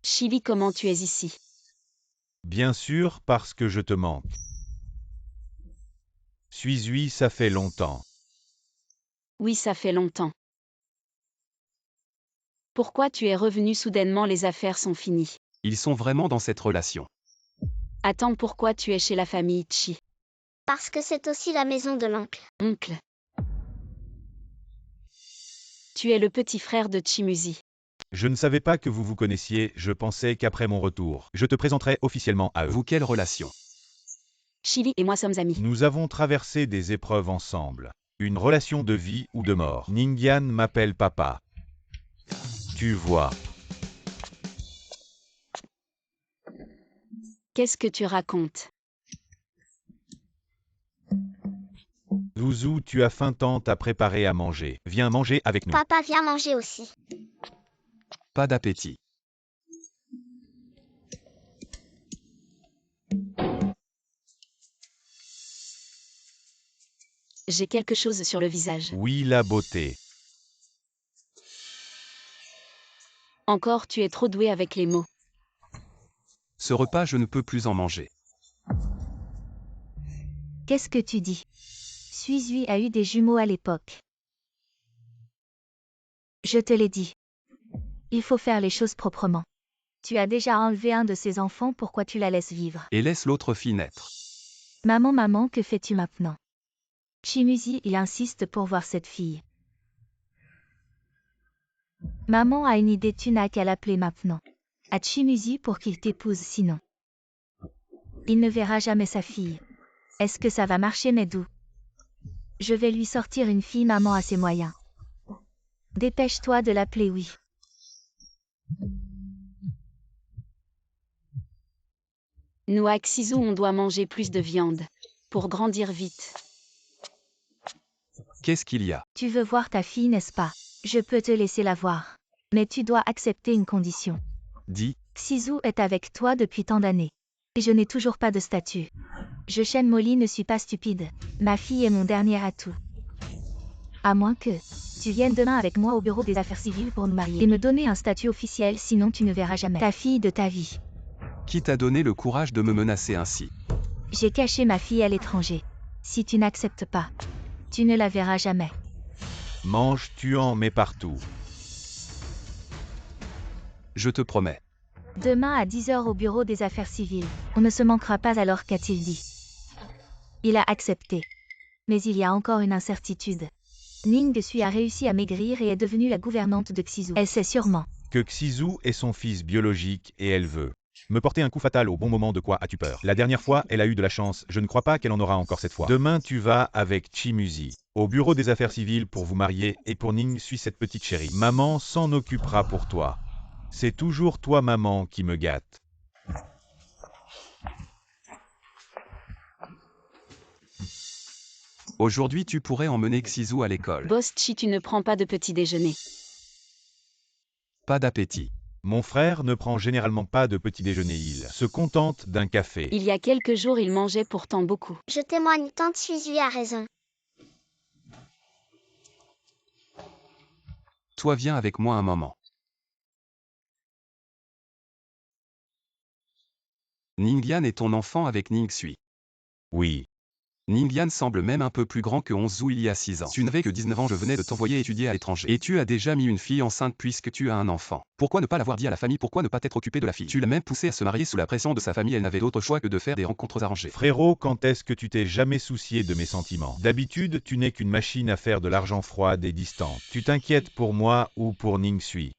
Chili, comment tu es ici? Bien sûr, parce que je te manque. Suizui, ça fait longtemps. Oui, ça fait longtemps. Pourquoi tu es revenu soudainement? Les affaires sont finies. Ils sont vraiment dans cette relation. Attends, pourquoi tu es chez la famille Chi? Parce que c'est aussi la maison de l'oncle. Oncle. Tu es le petit frère de Chimuzi. Je ne savais pas que vous vous connaissiez, je pensais qu'après mon retour, je te présenterais officiellement à eux. Vous quelle relation? Chili et moi sommes amis. Nous avons traversé des épreuves ensemble. Une relation de vie ou de mort. Ningyan m'appelle papa. Tu vois. Qu'est-ce que tu racontes? Zouzou, tu as faim, tant à préparer à manger. Viens manger avec nous. Papa vient manger aussi. Pas d'appétit. J'ai quelque chose sur le visage. Oui, la beauté. Encore, tu es trop doué avec les mots. Ce repas, je ne peux plus en manger. Qu'est-ce que tu dis? Suizui a eu des jumeaux à l'époque. Je te l'ai dit. Il faut faire les choses proprement. Tu as déjà enlevé un de ses enfants, pourquoi tu la laisses vivre? Et laisse l'autre fille naître. Maman, que fais-tu maintenant? Chimuzi, il insiste pour voir cette fille. Maman a une idée, tu n'as qu'à l'appeler maintenant. À Chimuzi pour qu'il t'épouse, sinon il ne verra jamais sa fille. Est-ce que ça va marcher, Medou? Je vais lui sortir une fille, maman a ses moyens. Dépêche-toi de l'appeler, oui. Nous à Xizu, on doit manger plus de viande. Pour grandir vite. Qu'est-ce qu'il y a? Tu veux voir ta fille, n'est-ce pas? Je peux te laisser la voir. Mais tu dois accepter une condition. Dis, Xizu est avec toi depuis tant d'années. Et je n'ai toujours pas de statut. Je, Shen Molly, ne suis pas stupide. Ma fille est mon dernier atout. À moins que tu viennes demain avec moi au bureau des affaires civiles pour nous marier et me donner un statut officiel, sinon tu ne verras jamais ta fille de ta vie. qui t'a donné le courage de me menacer ainsi? J'ai caché ma fille à l'étranger. Si tu n'acceptes pas, tu ne la verras jamais. Mange, tu en mets partout. Je te promets. Demain à 10h au bureau des affaires civiles. On ne se manquera pas, alors qu'a-t-il dit? Il a accepté. Mais il y a encore une incertitude. Ning Sui a réussi à maigrir et est devenue la gouvernante de Xizu. Elle sait sûrement Que Xizu est son fils biologique et elle veut me porter un coup fatal au bon moment. De quoi as-tu peur? La dernière fois, elle a eu de la chance, je ne crois pas qu'elle en aura encore cette fois. Demain, tu vas avec Chimuzi au bureau des affaires civiles pour vous marier, et pour Ning Sui, cette petite chérie. Maman s'en occupera pour toi. C'est toujours toi, maman, qui me gâte. Aujourd'hui, tu pourrais emmener Xizu à l'école. Boss Chi, tu ne prends pas de petit déjeuner. Pas d'appétit. Mon frère ne prend généralement pas de petit déjeuner, il se contente d'un café. Il y a quelques jours, il mangeait pourtant beaucoup. Je témoigne, tante Suizui a raison. Toi, viens avec moi un moment. Ningyan est ton enfant avec Ning Sui. Oui. Ningyan semble même un peu plus grand que Onzu il y a 6 ans. Tu n'avais que 19 ans, je venais de t'envoyer étudier à l'étranger. Et tu as déjà mis une fille enceinte puisque tu as un enfant. Pourquoi ne pas l'avoir dit à la famille? Pourquoi ne pas t'être occupé de la fille? Tu l'as même poussée à se marier sous la pression de sa famille, elle n'avait d'autre choix que de faire des rencontres arrangées. Frérot, quand est-ce que tu t'es jamais soucié de mes sentiments? D'habitude, tu n'es qu'une machine à faire de l'argent froide et distante. Tu t'inquiètes pour moi ou pour Ning Sui?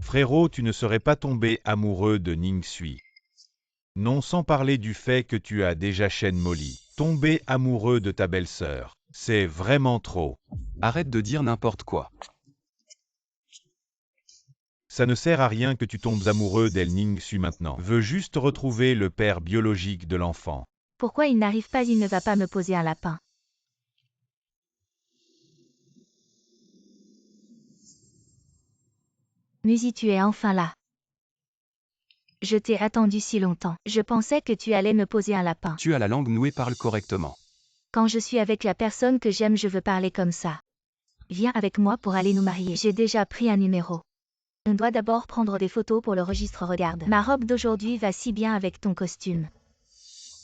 Frérot, tu ne serais pas tombé amoureux de Ning Sui. Non, sans parler du fait que tu as déjà Shen Molly. Tomber amoureux de ta belle-sœur, c'est vraiment trop. Arrête de dire n'importe quoi. Ça ne sert à rien que tu tombes amoureux d'El Ning Sui maintenant. Veux juste retrouver le père biologique de l'enfant. pourquoi il n'arrive pas, il ne va pas me poser un lapin. Muzi, tu es enfin là. Je t'ai attendu si longtemps. Je pensais que tu allais me poser un lapin. Tu as la langue nouée, parle correctement. Quand je suis avec la personne que j'aime, je veux parler comme ça. Viens avec moi pour aller nous marier. J'ai déjà pris un numéro. On doit d'abord prendre des photos pour le registre. Regarde. Ma robe d'aujourd'hui va si bien avec ton costume.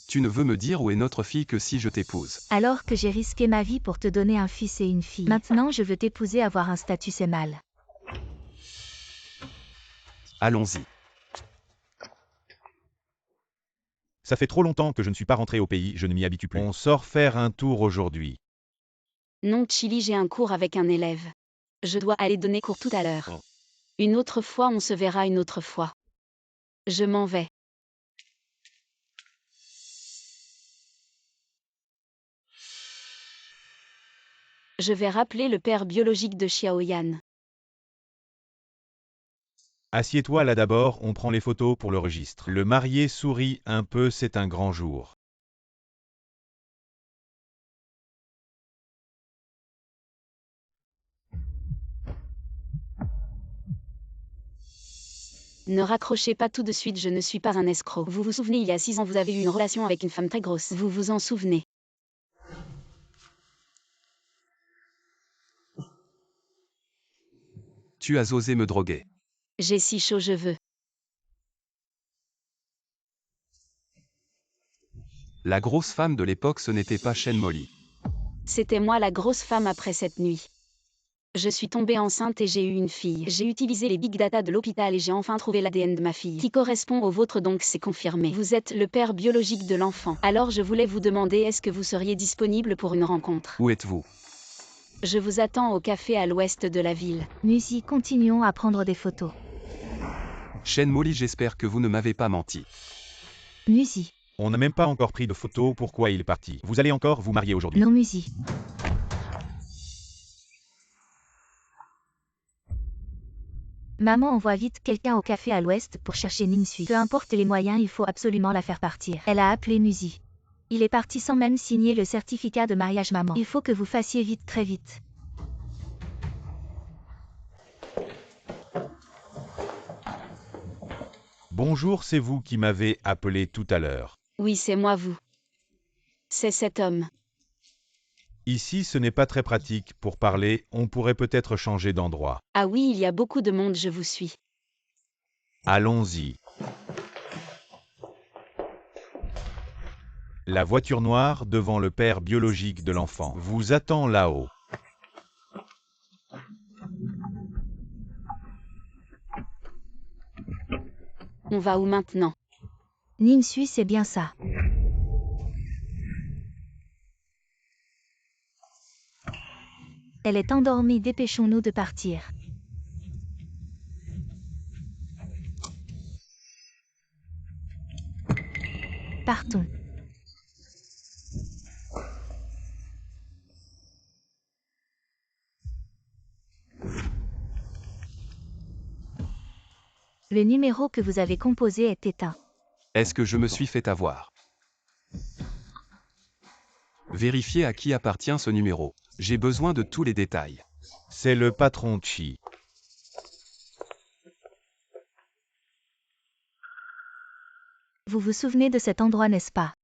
Tu ne veux me dire où est notre fille que si je t'épouse. Alors que j'ai risqué ma vie pour te donner un fils et une fille. Maintenant je veux t'épouser, avoir un statut, c'est mal. Allons-y. Ça fait trop longtemps que je ne suis pas rentré au pays, je ne m'y habitue plus. On sort faire un tour aujourd'hui. Non, Chili, j'ai un cours avec un élève. Je dois aller donner cours tout à l'heure. Une autre fois, on se verra une autre fois. Je m'en vais. Je vais rappeler le père biologique de Xiaoyan. Assieds-toi là d'abord, on prend les photos pour le registre. Le marié sourit un peu, c'est un grand jour. Ne raccrochez pas tout de suite, je ne suis pas un escroc. Vous vous souvenez, il y a 6 ans, vous avez eu une relation avec une femme très grosse. Vous vous en souvenez? Tu as osé me droguer. J'ai si chaud, je veux. La grosse femme de l'époque, ce n'était pas Shen Molly. C'était moi la grosse femme après cette nuit. Je suis tombée enceinte et j'ai eu une fille. J'ai utilisé les big data de l'hôpital et j'ai enfin trouvé l'ADN de ma fille, qui correspond au vôtre, donc c'est confirmé. Vous êtes le père biologique de l'enfant. Alors je voulais vous demander, est-ce que vous seriez disponible pour une rencontre? Où êtes-vous? Je vous attends au café à l'ouest de la ville. Musi, continuons à prendre des photos. Shen Molly, j'espère que vous ne m'avez pas menti. Musi. On n'a même pas encore pris de photos, pourquoi il est parti? Vous allez encore vous marier aujourd'hui? Non, Musi. Maman envoie vite quelqu'un au café à l'ouest pour chercher Ningsui. Peu importe les moyens, il faut absolument la faire partir. Elle a appelé Musi. Il est parti sans même signer le certificat de mariage maman. Il faut que vous fassiez vite, très vite. Bonjour, c'est vous qui m'avez appelé tout à l'heure. Oui, c'est moi, vous. C'est cet homme. Ici, ce n'est pas très pratique pour parler, on pourrait peut-être changer d'endroit. Ah oui, il y a beaucoup de monde, je vous suis. Allons-y. La voiture noire devant le père biologique de l'enfant vous attend là-haut. On va où maintenant? Ningsui, c'est bien ça. Elle est endormie, dépêchons-nous de partir. Partons. Le numéro que vous avez composé est éteint. Est-ce que je me suis fait avoir? Vérifiez à qui appartient ce numéro. J'ai besoin de tous les détails. C'est le patron Chi. Vous vous souvenez de cet endroit, n'est-ce pas?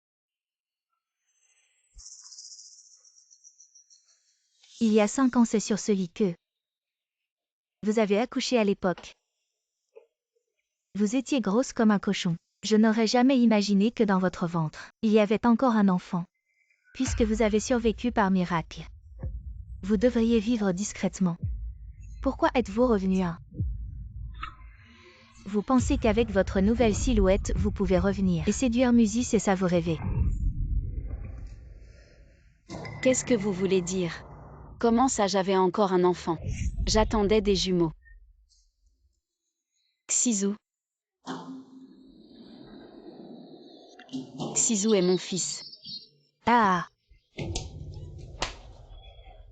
Il y a 5 ans, c'est sur ce lit que vous avez accouché à l'époque. Vous étiez grosse comme un cochon. Je n'aurais jamais imaginé que dans votre ventre, il y avait encore un enfant. Puisque vous avez survécu par miracle, vous devriez vivre discrètement. Pourquoi êtes-vous revenu à... Vous pensez qu'avec votre nouvelle silhouette, vous pouvez revenir et séduire Musi, c'est ça vous rêvez? Qu'est-ce que vous voulez dire? Comment ça, j'avais encore un enfant? J'attendais des jumeaux. Xizu. Xizu est mon fils. Ah!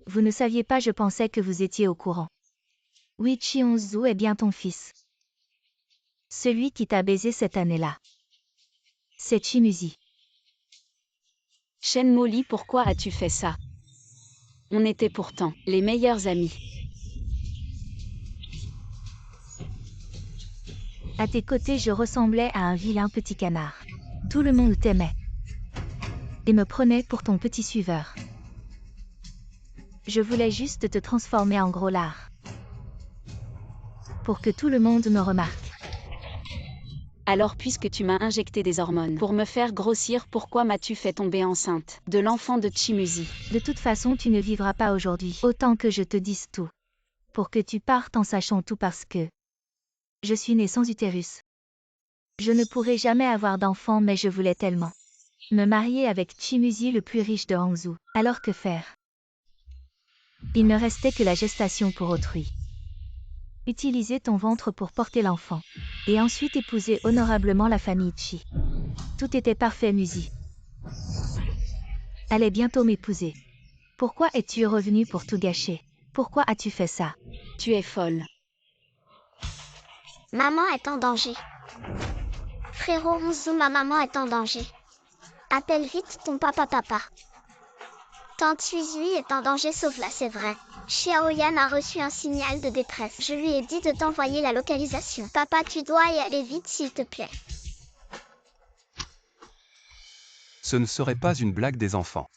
Vous ne saviez pas, je pensais que vous étiez au courant. Oui, Chionzu est bien ton fils. Celui qui t'a baisé cette année-là. C'est Chimusi. Shen Molly, pourquoi as-tu fait ça? On était pourtant les meilleurs amis. À tes côtés, je ressemblais à un vilain petit canard. Tout le monde t'aimait. Et me prenait pour ton petit suiveur. Je voulais juste te transformer en gros lard. Pour que tout le monde me remarque. Alors puisque tu m'as injecté des hormones pour me faire grossir, pourquoi m'as-tu fait tomber enceinte de l'enfant de Chimusi? De toute façon, tu ne vivras pas aujourd'hui. Autant que je te dise tout. Pour que tu partes en sachant tout parce que... Je suis née sans utérus. Je ne pourrai jamais avoir d'enfant, mais je voulais tellement me marier avec Chimusi, le plus riche de Hangzhou. Alors que faire? Il ne restait que la gestation pour autrui. Utiliser ton ventre pour porter l'enfant. Et ensuite épouser honorablement la famille Chi. Tout était parfait, Musi. Allais bientôt m'épouser. Pourquoi es-tu revenu pour tout gâcher? Pourquoi as-tu fait ça? Tu es folle. Maman est en danger. Frérot Onzu, ma maman est en danger. Appelle vite ton papa. Tante Suizui est en danger, sauve-la, c'est vrai. Xiaoyan a reçu un signal de détresse. Je lui ai dit de t'envoyer la localisation. Papa, tu dois y aller vite, s'il te plaît. Ce ne serait pas une blague des enfants.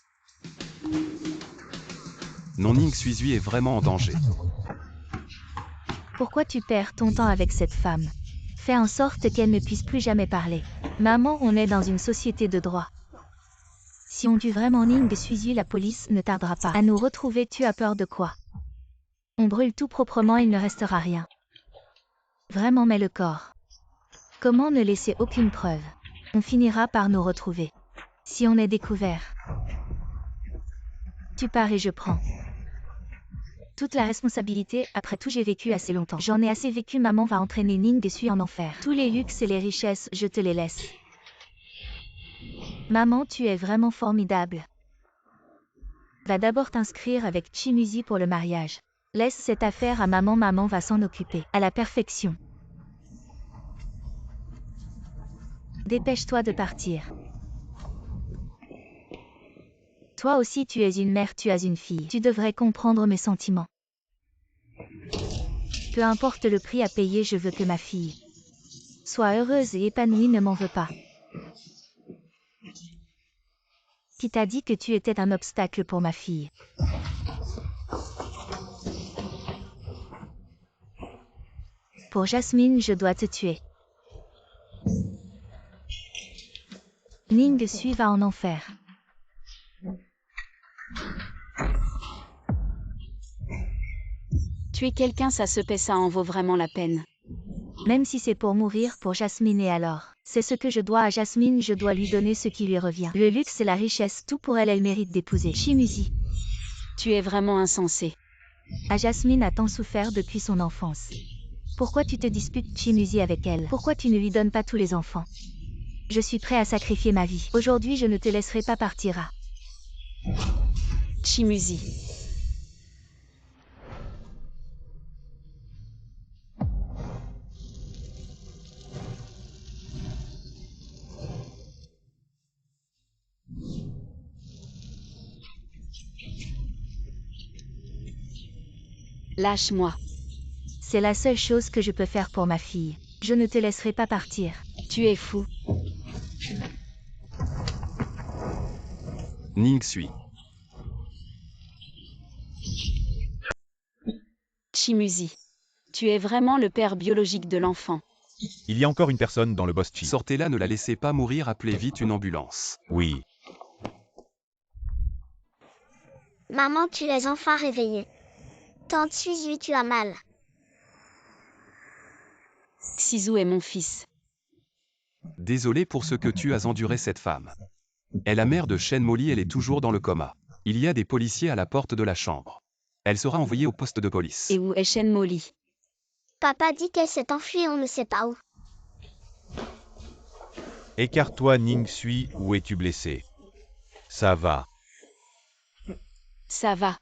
Non, Ning Suizui est vraiment en danger. Pourquoi tu perds ton temps avec cette femme? Fais en sorte qu'elle ne puisse plus jamais parler. Maman, on est dans une société de droit. Si on tue vraiment Ning Suizui, la police ne tardera pas à nous retrouver. Tu as peur de quoi? On brûle tout proprement, il ne restera rien. Vraiment, mais le corps. Comment ne laisser aucune preuve? On finira par nous retrouver. Si on est découvert. Tu pars et je prends toute la responsabilité. Après tout, j'ai vécu assez longtemps. J'en ai assez vécu. Maman va entraîner Ning Sui en enfer. Tous les luxes et les richesses, je te les laisse. Maman, tu es vraiment formidable. Va d'abord t'inscrire avec Chimuzi pour le mariage. Laisse cette affaire à maman, maman va s'en occuper. À la perfection. Dépêche-toi de partir. Toi aussi tu es une mère, tu as une fille. Tu devrais comprendre mes sentiments. Peu importe le prix à payer, je veux que ma fille soit heureuse et épanouie, ne m'en veux pas. Qui t'a dit que tu étais un obstacle pour ma fille? Pour Jasmine, je dois te tuer. Ning Sui va en enfer. Tuer quelqu'un, ça se paie, ça en vaut vraiment la peine. Même si c'est pour mourir pour Jasmine, et alors? C'est ce que je dois à Jasmine, je dois lui donner ce qui lui revient. Le luxe et la richesse, tout pour elle, elle mérite d'épouser Chimuzi. Tu es vraiment insensé. Jasmine a tant souffert depuis son enfance. Pourquoi tu te disputes Chimuzi avec elle? Pourquoi tu ne lui donnes pas tous les enfants? Je suis prêt à sacrifier ma vie. Aujourd'hui, je ne te laisserai pas partir. Chimuzi. Lâche-moi. C'est la seule chose que je peux faire pour ma fille. Je ne te laisserai pas partir. Tu es fou. Ning Sui. Chimuzi. Tu es vraiment le père biologique de l'enfant. Il y a encore une personne dans le boss Chi. Sortez-la, ne la laissez pas mourir, appelez vite une ambulance. Oui. Maman, tu es enfin réveillée. Tante Suizui, tu as mal. Xizu est mon fils. Désolé pour ce que tu as enduré, cette femme. Elle est la mère de Shen Molly, elle est toujours dans le coma. Il y a des policiers à la porte de la chambre. Elle sera envoyée au poste de police. Et où est Shen Molly? Papa dit qu'elle s'est enfuie, on ne sait pas où. Écarte-toi, Ning Sui, où es-tu blessé? Ça va. Ça va.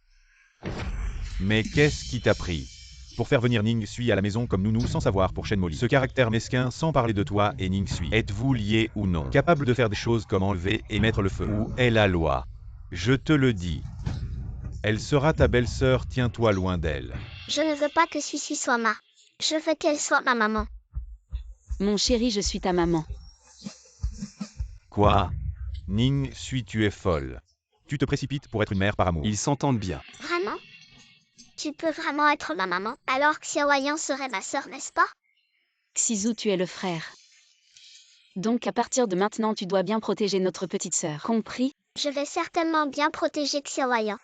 Mais qu'est-ce qui t'a pris? Pour faire venir Ning Sui à la maison comme nounou sans savoir pour Shen Molly. Ce caractère mesquin sans parler de toi et Ning Sui. Êtes-vous liés ou non? Capable de faire des choses comme enlever et mettre le feu? Où est la loi? Je te le dis. Elle sera ta belle-sœur, tiens-toi loin d'elle. Je ne veux pas que Suizui soit ma. Je veux qu'elle soit ma maman. Mon chéri, je suis ta maman. Quoi? Ning Sui, tu es folle. Tu te précipites pour être une mère par amour. Ils s'entendent bien. Vraiment? Tu peux vraiment être ma maman, alors que Xiaoyan serait ma sœur, n'est-ce pas? Xizu, tu es le frère. Donc à partir de maintenant, tu dois bien protéger notre petite sœur. Compris? Je vais certainement bien protéger Xiaoyan.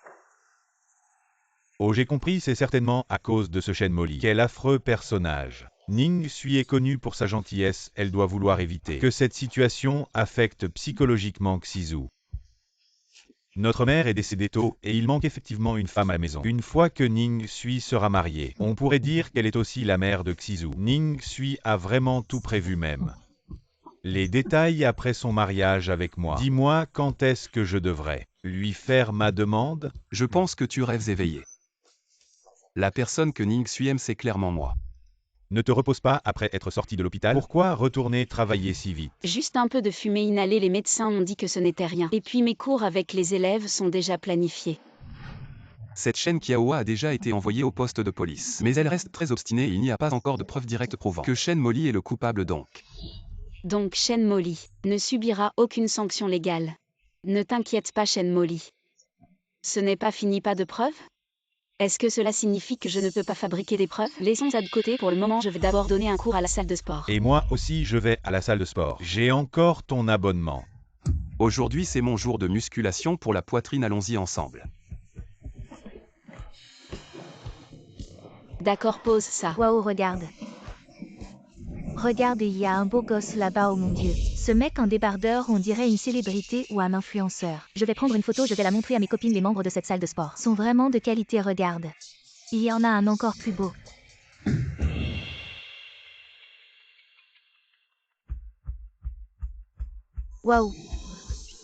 Oh, j'ai compris, c'est certainement à cause de ce Shen Molly. Quel affreux personnage. Ning Sui est connue pour sa gentillesse, elle doit vouloir éviter que cette situation affecte psychologiquement Xizu. Notre mère est décédée tôt et il manque effectivement une femme à la maison. Une fois que Ning Sui sera mariée, on pourrait dire qu'elle est aussi la mère de Xizu. Ning Sui a vraiment tout prévu même. Les détails après son mariage avec moi. Dis-moi quand est-ce que je devrais lui faire ma demande? Je pense que tu rêves éveillé. La personne que Ning Sui aime, c'est clairement moi. Ne te repose pas après être sorti de l'hôpital. Pourquoi retourner travailler si vite? Juste un peu de fumée inhalée, les médecins ont dit que ce n'était rien. Et puis mes cours avec les élèves sont déjà planifiés. Cette Shen Qiaohua a déjà été envoyée au poste de police. Mais elle reste très obstinée et il n'y a pas encore de preuves directes prouvant que Shen Molly est le coupable donc. Donc Shen Molly ne subira aucune sanction légale. Ne t'inquiète pas Shen Molly. Ce n'est pas fini, pas de preuves? Est-ce que cela signifie que je ne peux pas fabriquer des preuves? Laissons ça de côté pour le moment, je vais d'abord donner un cours à la salle de sport. Et moi aussi je vais à la salle de sport. J'ai encore ton abonnement. Aujourd'hui c'est mon jour de musculation pour la poitrine, allons-y ensemble. D'accord, pose ça. Waouh, regarde. Regarde, il y a un beau gosse là-bas, oh mon Dieu. Ce mec en débardeur, on dirait une célébrité ou un influenceur. Je vais prendre une photo, je vais la montrer à mes copines, les membres de cette salle de sport. Sont vraiment de qualité, regarde. Il y en a un encore plus beau. Waouh.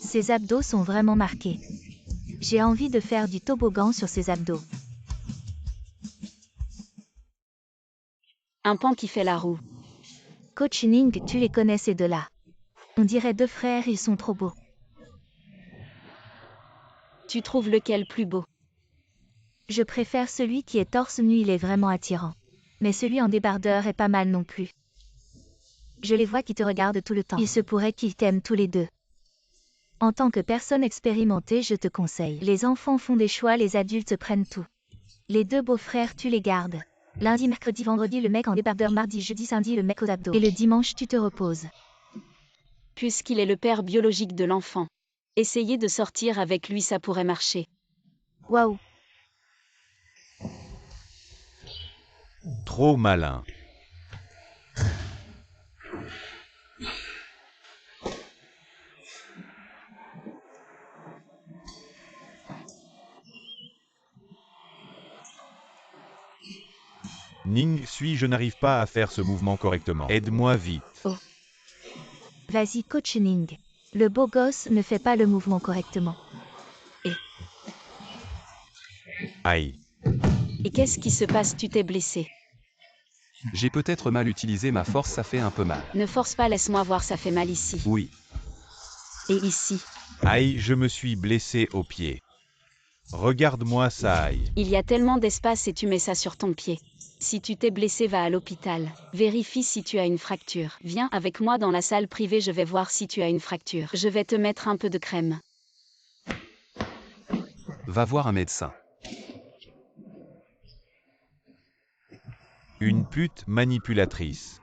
Ses abdos sont vraiment marqués. J'ai envie de faire du toboggan sur ses abdos. Un pan qui fait la roue. Coach Ning, tu les connais ces deux-là. On dirait deux frères, ils sont trop beaux. Tu trouves lequel plus beau? Je préfère celui qui est torse nu, il est vraiment attirant. Mais celui en débardeur est pas mal non plus. Je les vois qui te regardent tout le temps. Il se pourrait qu'ils t'aiment tous les deux. En tant que personne expérimentée, je te conseille. Les enfants font des choix, les adultes prennent tout. Les deux beaux-frères, tu les gardes. Lundi, mercredi, vendredi, le mec en débardeur, mardi, jeudi, samedi, le mec aux abdos. Et le dimanche, tu te reposes. Puisqu'il est le père biologique de l'enfant. Essayer de sortir avec lui, ça pourrait marcher. Waouh. Trop malin. Ning Sui, je n'arrive pas à faire ce mouvement correctement. Aide-moi vite. Oh. Vas-y, coach Ning. Le beau gosse ne fait pas le mouvement correctement. Aïe. Et qu'est-ce qui se passe? Tu t'es blessé. J'ai peut-être mal utilisé ma force, ça fait un peu mal. Ne force pas, laisse-moi voir, ça fait mal ici. Oui. Et ici. Aïe, je me suis blessé au pied. Regarde-moi ça, aïe. Il y a tellement d'espace et tu mets ça sur ton pied. Si tu t'es blessé, va à l'hôpital. Vérifie si tu as une fracture. Viens avec moi dans la salle privée, je vais voir si tu as une fracture. Je vais te mettre un peu de crème. Va voir un médecin. Une pute manipulatrice.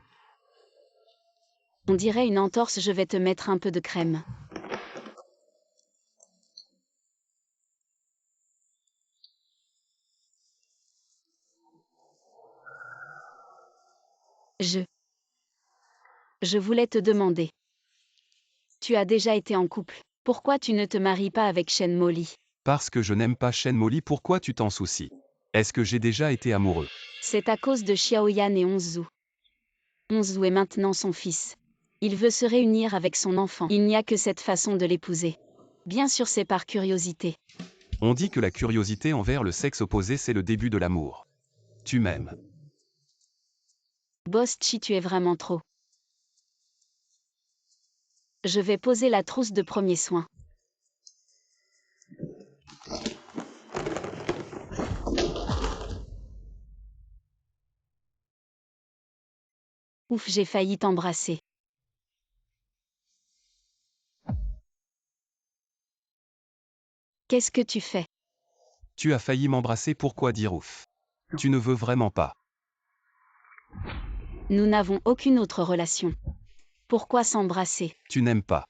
On dirait une entorse, je vais te mettre un peu de crème. Je voulais te demander. Tu as déjà été en couple. Pourquoi tu ne te maries pas avec Shen Molly? Parce que je n'aime pas Shen Molly, pourquoi tu t'en soucies? Est-ce que j'ai déjà été amoureux? C'est à cause de Xiaoyan et Onzu. Onzu est maintenant son fils. Il veut se réunir avec son enfant. Il n'y a que cette façon de l'épouser. Bien sûr, c'est par curiosité. On dit que la curiosité envers le sexe opposé, c'est le début de l'amour. Tu m'aimes. Boss Chi, tu es vraiment trop. Je vais poser la trousse de premiers soins. Ouf, j'ai failli t'embrasser. Qu'est-ce que tu fais? Tu as failli m'embrasser, pourquoi dire ouf? Tu ne veux vraiment pas. Nous n'avons aucune autre relation. Pourquoi s'embrasser? Tu n'aimes pas.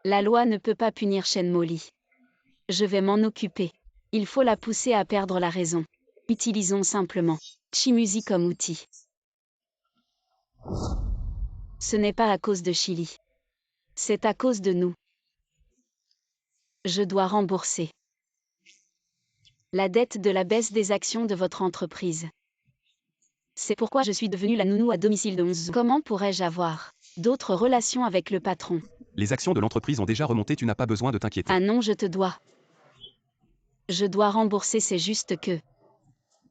La loi ne peut pas punir Shen Molly. Je vais m'en occuper. Il faut la pousser à perdre la raison. Utilisons simplement Chi Music comme outil. Ce n'est pas à cause de Chili. C'est à cause de nous. Je dois rembourser la dette de la baisse des actions de votre entreprise. C'est pourquoi je suis devenue la nounou à domicile de Onzu. Comment pourrais-je avoir d'autres relations avec le patron? Les actions de l'entreprise ont déjà remonté, tu n'as pas besoin de t'inquiéter. Ah non, je te dois. Je dois rembourser, c'est juste que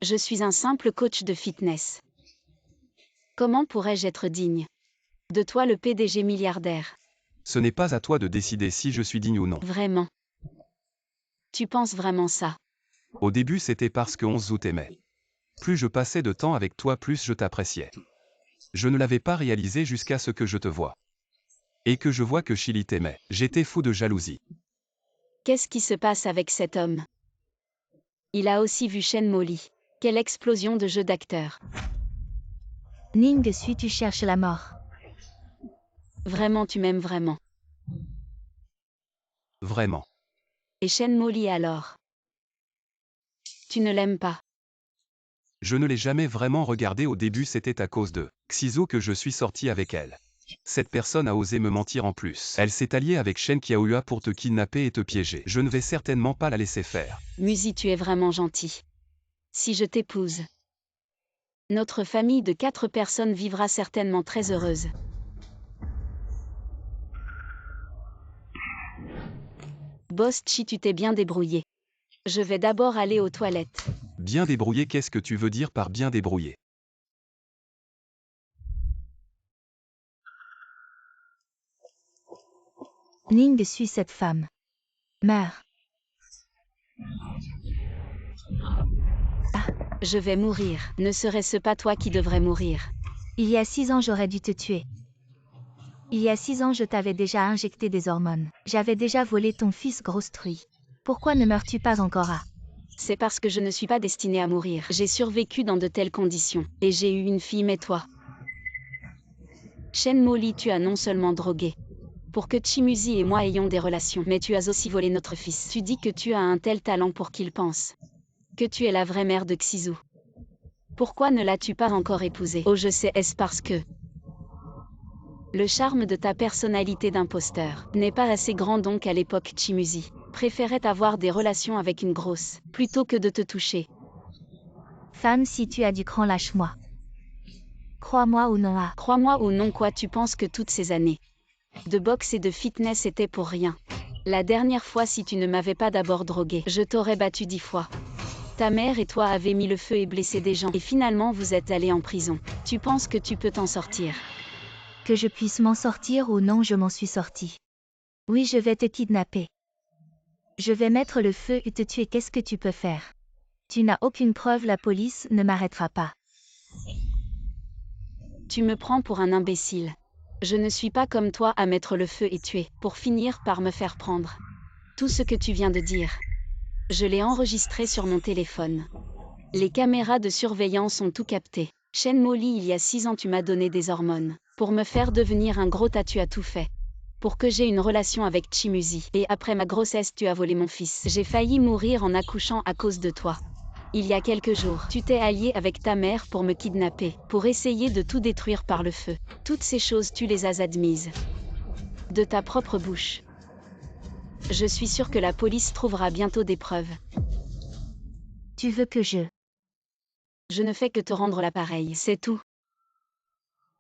je suis un simple coach de fitness. Comment pourrais-je être digne de toi, le PDG milliardaire? Ce n'est pas à toi de décider si je suis digne ou non. Vraiment? Tu penses vraiment ça? Au début, c'était parce que Onzu t'aimait. Plus je passais de temps avec toi, plus je t'appréciais. Je ne l'avais pas réalisé jusqu'à ce que je te vois. Et que je vois que Chili t'aimait. J'étais fou de jalousie. Qu'est-ce qui se passe avec cet homme? Il a aussi vu Shen Molly. Quelle explosion de jeu d'acteur. Ning Sui, tu cherches la mort. Vraiment, tu m'aimes vraiment. Vraiment. Et Shen Molly alors? Tu ne l'aimes pas? Je ne l'ai jamais vraiment regardée au début, c'était à cause de Xizo que je suis sorti avec elle. Cette personne a osé me mentir en plus. Elle s'est alliée avec Shen Qiaohua pour te kidnapper et te piéger. Je ne vais certainement pas la laisser faire. Musi, tu es vraiment gentil. Si je t'épouse, notre famille de 4 personnes vivra certainement très heureuse. Boss Chi, tu t'es bien débrouillé. Je vais d'abord aller aux toilettes. Bien débrouillé, qu'est-ce que tu veux dire par bien débrouillé? Ning Sui, cette femme. Meurs. Je vais mourir. Ne serait-ce pas toi qui devrais mourir? Il y a 6 ans, j'aurais dû te tuer. Il y a 6 ans, je t'avais déjà injecté des hormones. J'avais déjà volé ton fils, grosse truie. Pourquoi ne meurs-tu pas encore? C'est parce que je ne suis pas destinée à mourir. J'ai survécu dans de telles conditions. Et j'ai eu une fille, mais toi? Shen Molly, tu as non seulement drogué pour que Chimuzi et moi ayons des relations, mais tu as aussi volé notre fils. Tu dis que tu as un tel talent pour qu'il pense que tu es la vraie mère de Xizu. Pourquoi ne l'as-tu pas encore épousée? Oh, je sais, est-ce parce que le charme de ta personnalité d'imposteur n'est pas assez grand, donc à l'époque Chimuzi préférait avoir des relations avec une grosse, plutôt que de te toucher. Femme, si tu as du cran, lâche-moi. Crois-moi ou non? Crois-moi ou non, quoi? Tu penses que toutes ces années de boxe et de fitness étaient pour rien? La dernière fois, si tu ne m'avais pas d'abord drogué, je t'aurais battu 10 fois. Ta mère et toi avez mis le feu et blessé des gens, et finalement vous êtes allés en prison. Tu penses que tu peux t'en sortir? Que je puisse m'en sortir ou non, je m'en suis sorti. Oui, je vais te kidnapper. Je vais mettre le feu et te tuer. Qu'est-ce que tu peux faire? Tu n'as aucune preuve, la police ne m'arrêtera pas. Tu me prends pour un imbécile. Je ne suis pas comme toi à mettre le feu et tuer, pour finir par me faire prendre. Tout ce que tu viens de dire, je l'ai enregistré sur mon téléphone. Les caméras de surveillance ont tout capté. Shen Molly, il y a 6 ans, tu m'as donné des hormones pour me faire devenir un gros tas, tu as tout fait pour que j'ai une relation avec Chimuzi. Et après ma grossesse, tu as volé mon fils. J'ai failli mourir en accouchant à cause de toi. Il y a quelques jours, tu t'es allié avec ta mère pour me kidnapper, pour essayer de tout détruire par le feu. Toutes ces choses, tu les as admises de ta propre bouche. Je suis sûre que la police trouvera bientôt des preuves. Tu veux que je ne fais que te rendre l'appareil, c'est tout.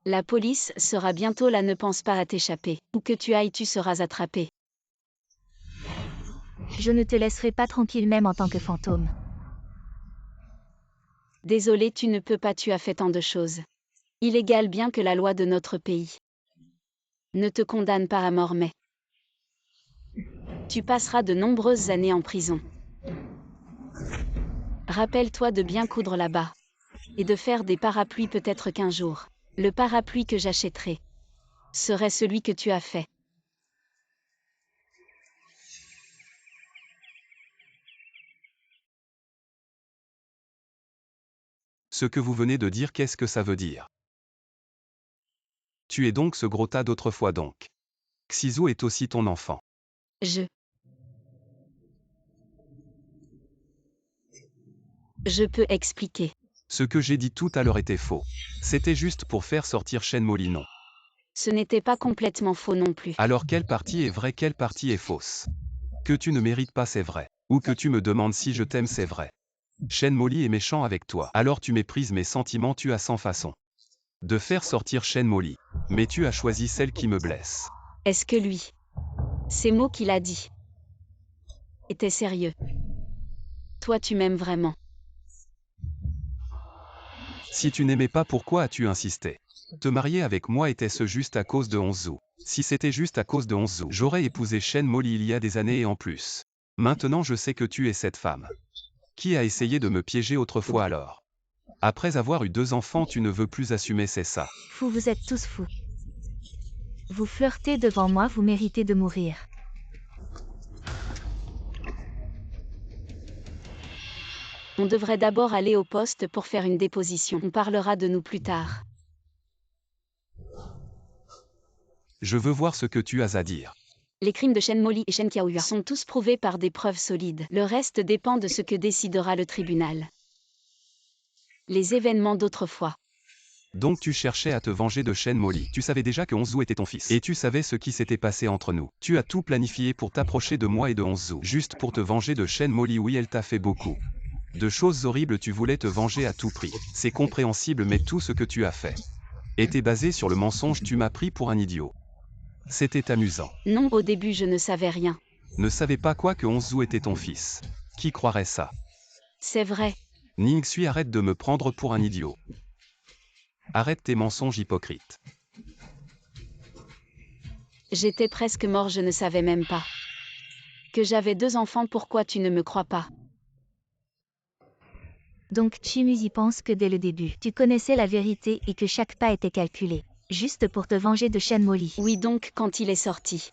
La police sera bientôt là, ne pense pas à t'échapper. Où que tu ailles, tu seras attrapé. Je ne te laisserai pas tranquille même en tant que fantôme. Désolé, tu ne peux pas, tu as fait tant de choses illégales bien que la loi de notre pays ne te condamne pas à mort, mais tu passeras de nombreuses années en prison. Rappelle-toi de bien coudre là-bas et de faire des parapluies, peut-être qu'un jour, le parapluie que j'achèterai serait celui que tu as fait. Ce que vous venez de dire, qu'est-ce que ça veut dire? Tu es donc ce gros tas d'autrefois donc. Xizu est aussi ton enfant. Je peux expliquer. Ce que j'ai dit tout à l'heure était faux. C'était juste pour faire sortir Shen Molly, non. Ce n'était pas complètement faux non plus. Alors quelle partie est vraie, quelle partie est fausse? Que tu ne mérites pas, c'est vrai. Ou que tu me demandes si je t'aime, c'est vrai. Shen Molly est méchant avec toi. Alors tu méprises mes sentiments, tu as 100 façons de faire sortir Shen Molly. Mais tu as choisi celle qui me blesse. Est-ce que lui, ces mots qu'il a dit, étaient sérieux? Toi tu m'aimes vraiment. Si tu n'aimais pas, pourquoi as-tu insisté? Te marier avec moi était-ce juste à cause de Onzu? Si c'était juste à cause de Onzu, j'aurais épousé Shen Molly il y a des années et en plus. Maintenant je sais que tu es cette femme. Qui a essayé de me piéger autrefois alors? Après avoir eu 2 enfants, tu ne veux plus assumer, c'est ça? Fou, vous êtes tous fous. Vous flirtez devant moi, vous méritez de mourir. On devrait d'abord aller au poste pour faire une déposition. On parlera de nous plus tard. Je veux voir ce que tu as à dire. Les crimes de Shen Molly et Shen Qiaoyue sont tous prouvés par des preuves solides. Le reste dépend de ce que décidera le tribunal. Les événements d'autrefois. Donc tu cherchais à te venger de Shen Molly. Tu savais déjà que Onzu était ton fils. Et tu savais ce qui s'était passé entre nous. Tu as tout planifié pour t'approcher de moi et de Onzu. Juste pour te venger de Shen Molly. Oui, elle t'a fait beaucoup de choses horribles, tu voulais te venger à tout prix. C'est compréhensible, mais tout ce que tu as fait était basé sur le mensonge, tu m'as pris pour un idiot. C'était amusant. Non, au début je ne savais rien. Ne savais pas quoi que Onzu était ton fils. Qui croirait ça? C'est vrai. Ningsui, arrête de me prendre pour un idiot. Arrête tes mensonges hypocrites. J'étais presque mort, je ne savais même pas que j'avais 2 enfants, pourquoi tu ne me crois pas? Donc Chimuzi pense que dès le début, tu connaissais la vérité et que chaque pas était calculé, juste pour te venger de Shen Molly. Oui, donc quand il est sorti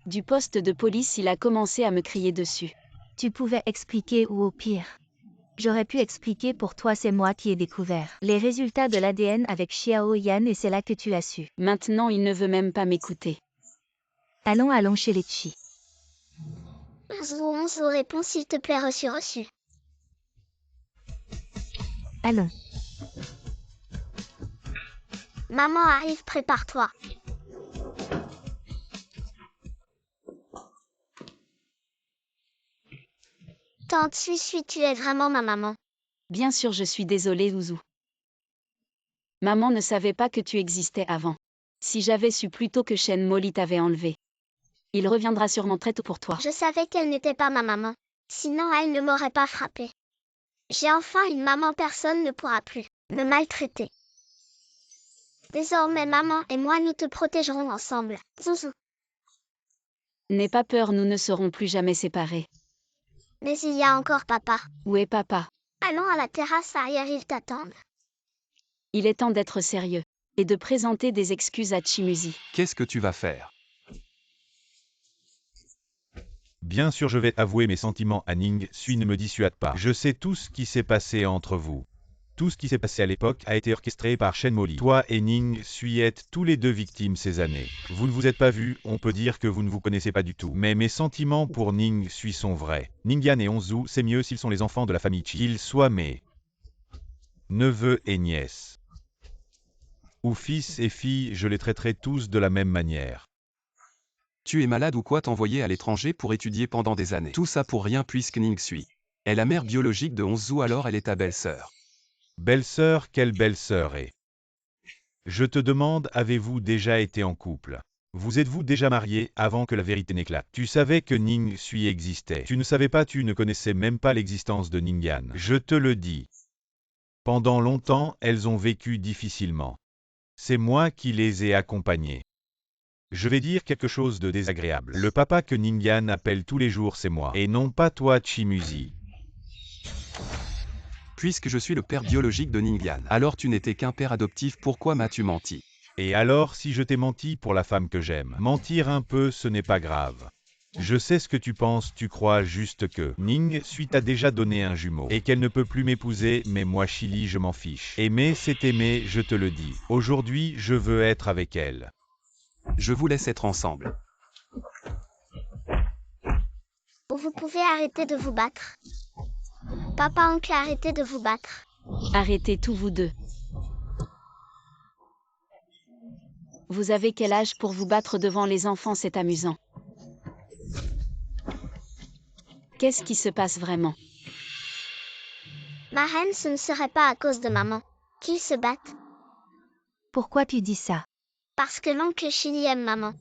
du poste de police, il a commencé à me crier dessus. Tu pouvais expliquer ou au pire, j'aurais pu expliquer pour toi, c'est moi qui ai découvert les résultats de l'ADN avec Xiao Yan et c'est là que tu as su. Maintenant il ne veut même pas m'écouter. Allons chez les Chi. Onzu répond s'il te plaît, reçu. Allons. Maman arrive, prépare-toi. Tante, suis, tu es vraiment ma maman. Bien sûr, je suis désolée, Ouzou. Maman ne savait pas que tu existais avant. Si j'avais su plus tôt que Shen Molly t'avait enlevé, il reviendra sûrement très tôt pour toi. Je savais qu'elle n'était pas ma maman. Sinon, elle ne m'aurait pas frappée. J'ai enfin une maman, personne ne pourra plus me maltraiter. Désormais, maman et moi, nous te protégerons ensemble. Zouzou. N'aie pas peur, nous ne serons plus jamais séparés. Mais il y a encore papa. Où est papa? Allons à la terrasse arrière, ils t'attendent. Il est temps d'être sérieux et de présenter des excuses à Chimuzi. Qu'est-ce que tu vas faire? Bien sûr, je vais avouer mes sentiments à Ningsui, ne me dissuade pas. Je sais tout ce qui s'est passé entre vous. Tout ce qui s'est passé à l'époque a été orchestré par Shen Molly. Toi et Ningsui êtes tous les 2 victimes ces années. Vous ne vous êtes pas vus, on peut dire que vous ne vous connaissez pas du tout. Mais mes sentiments pour Ningsui sont vrais. Ningyan et Onzu, c'est mieux s'ils sont les enfants de la famille Chi. Qu'ils soient mes neveux et nièces, ou fils et filles, je les traiterai tous de la même manière. Tu es malade ou quoi? T'envoyer à l'étranger pour étudier pendant des années. Tout ça pour rien puisque Ningsui est la mère biologique de Onzu, alors elle est ta belle-sœur. Belle-sœur, quelle belle-sœur est? Je te demande, avez-vous déjà été en couple? Vous êtes-vous déjà mariés avant que la vérité n'éclate? Tu savais que Ningsui existait. Tu ne savais pas, tu ne connaissais même pas l'existence de Ningyan. Je te le dis. Pendant longtemps, elles ont vécu difficilement. C'est moi qui les ai accompagnées. Je vais dire quelque chose de désagréable. Le papa que Ningyan appelle tous les jours, c'est moi, et non pas toi, Chimuzi. Puisque je suis le père biologique de Ningyan, alors tu n'étais qu'un père adoptif, pourquoi m'as-tu menti? Et alors, si je t'ai menti pour la femme que j'aime, mentir un peu, ce n'est pas grave. Je sais ce que tu penses, tu crois juste que Ningsui t'a déjà donné un jumeau, et qu'elle ne peut plus m'épouser, mais moi Chili, je m'en fiche. Aimer, c'est aimer, je te le dis. Aujourd'hui, je veux être avec elle. Je vous laisse être ensemble. Vous pouvez arrêter de vous battre. Papa, oncle, arrêtez de vous battre. Arrêtez tous vous deux. Vous avez quel âge pour vous battre devant les enfants? C'est amusant. Qu'est-ce qui se passe vraiment? Ma reine, ce ne serait pas à cause de maman qu'ils se battent, Pourquoi tu dis ça? parce que l'oncle Chili aime maman.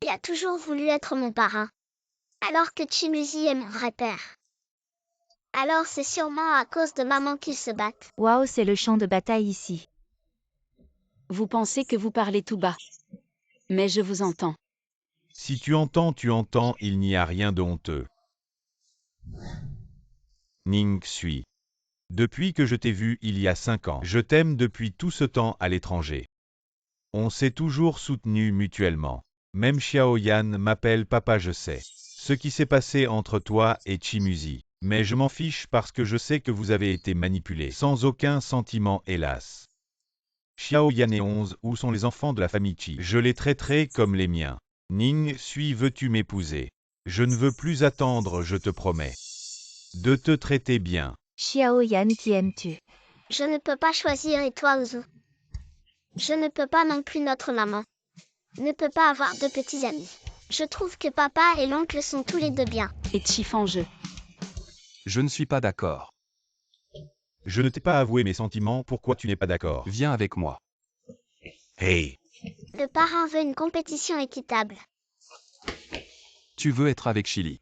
Il a toujours voulu être mon parrain, alors que Chimuzi est mon vrai père. Alors c'est sûrement à cause de maman qu'ils se battent. Waouh, c'est le champ de bataille ici. Vous pensez que vous parlez tout bas. Mais je vous entends. Si tu entends, il n'y a rien de honteux. Ning Sui. Depuis que je t'ai vu il y a 5 ans, je t'aime depuis tout ce temps à l'étranger. On s'est toujours soutenus mutuellement. Même Xiaoyan m'appelle papa, je sais ce qui s'est passé entre toi et Chimuzi. Mais je m'en fiche parce que je sais que vous avez été manipulés, sans aucun sentiment hélas. Xiaoyan et 11, où sont les enfants de la famille Chi? Je les traiterai comme les miens. Ning Sui, veux-tu m'épouser? Je ne veux plus attendre, je te promets. De te traiter bien. Xiaoyan, qui aimes-tu? Je ne peux pas choisir et toi, Ozu? Je ne peux pas non plus, notre maman ne peut pas avoir de petits amis. Je trouve que papa et l'oncle sont tous les deux bien. Et Chi en jeu. Je ne suis pas d'accord. Je ne t'ai pas avoué mes sentiments, pourquoi tu n'es pas d'accord? Viens avec moi. Hey! Le parrain veut une compétition équitable. Tu veux être avec Chili.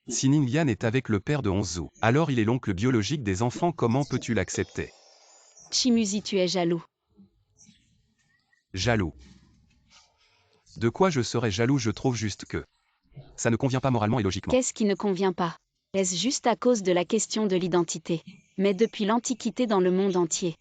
Si Ningyan est avec le père de Onzu, alors il est l'oncle biologique des enfants, comment peux-tu l'accepter? Chimuzi, tu es jaloux. Jaloux. De quoi je serais jaloux? Je trouve juste que ça ne convient pas moralement et logiquement. Qu'est-ce qui ne convient pas? Est-ce juste à cause de la question de l'identité? Mais depuis l'Antiquité dans le monde entier.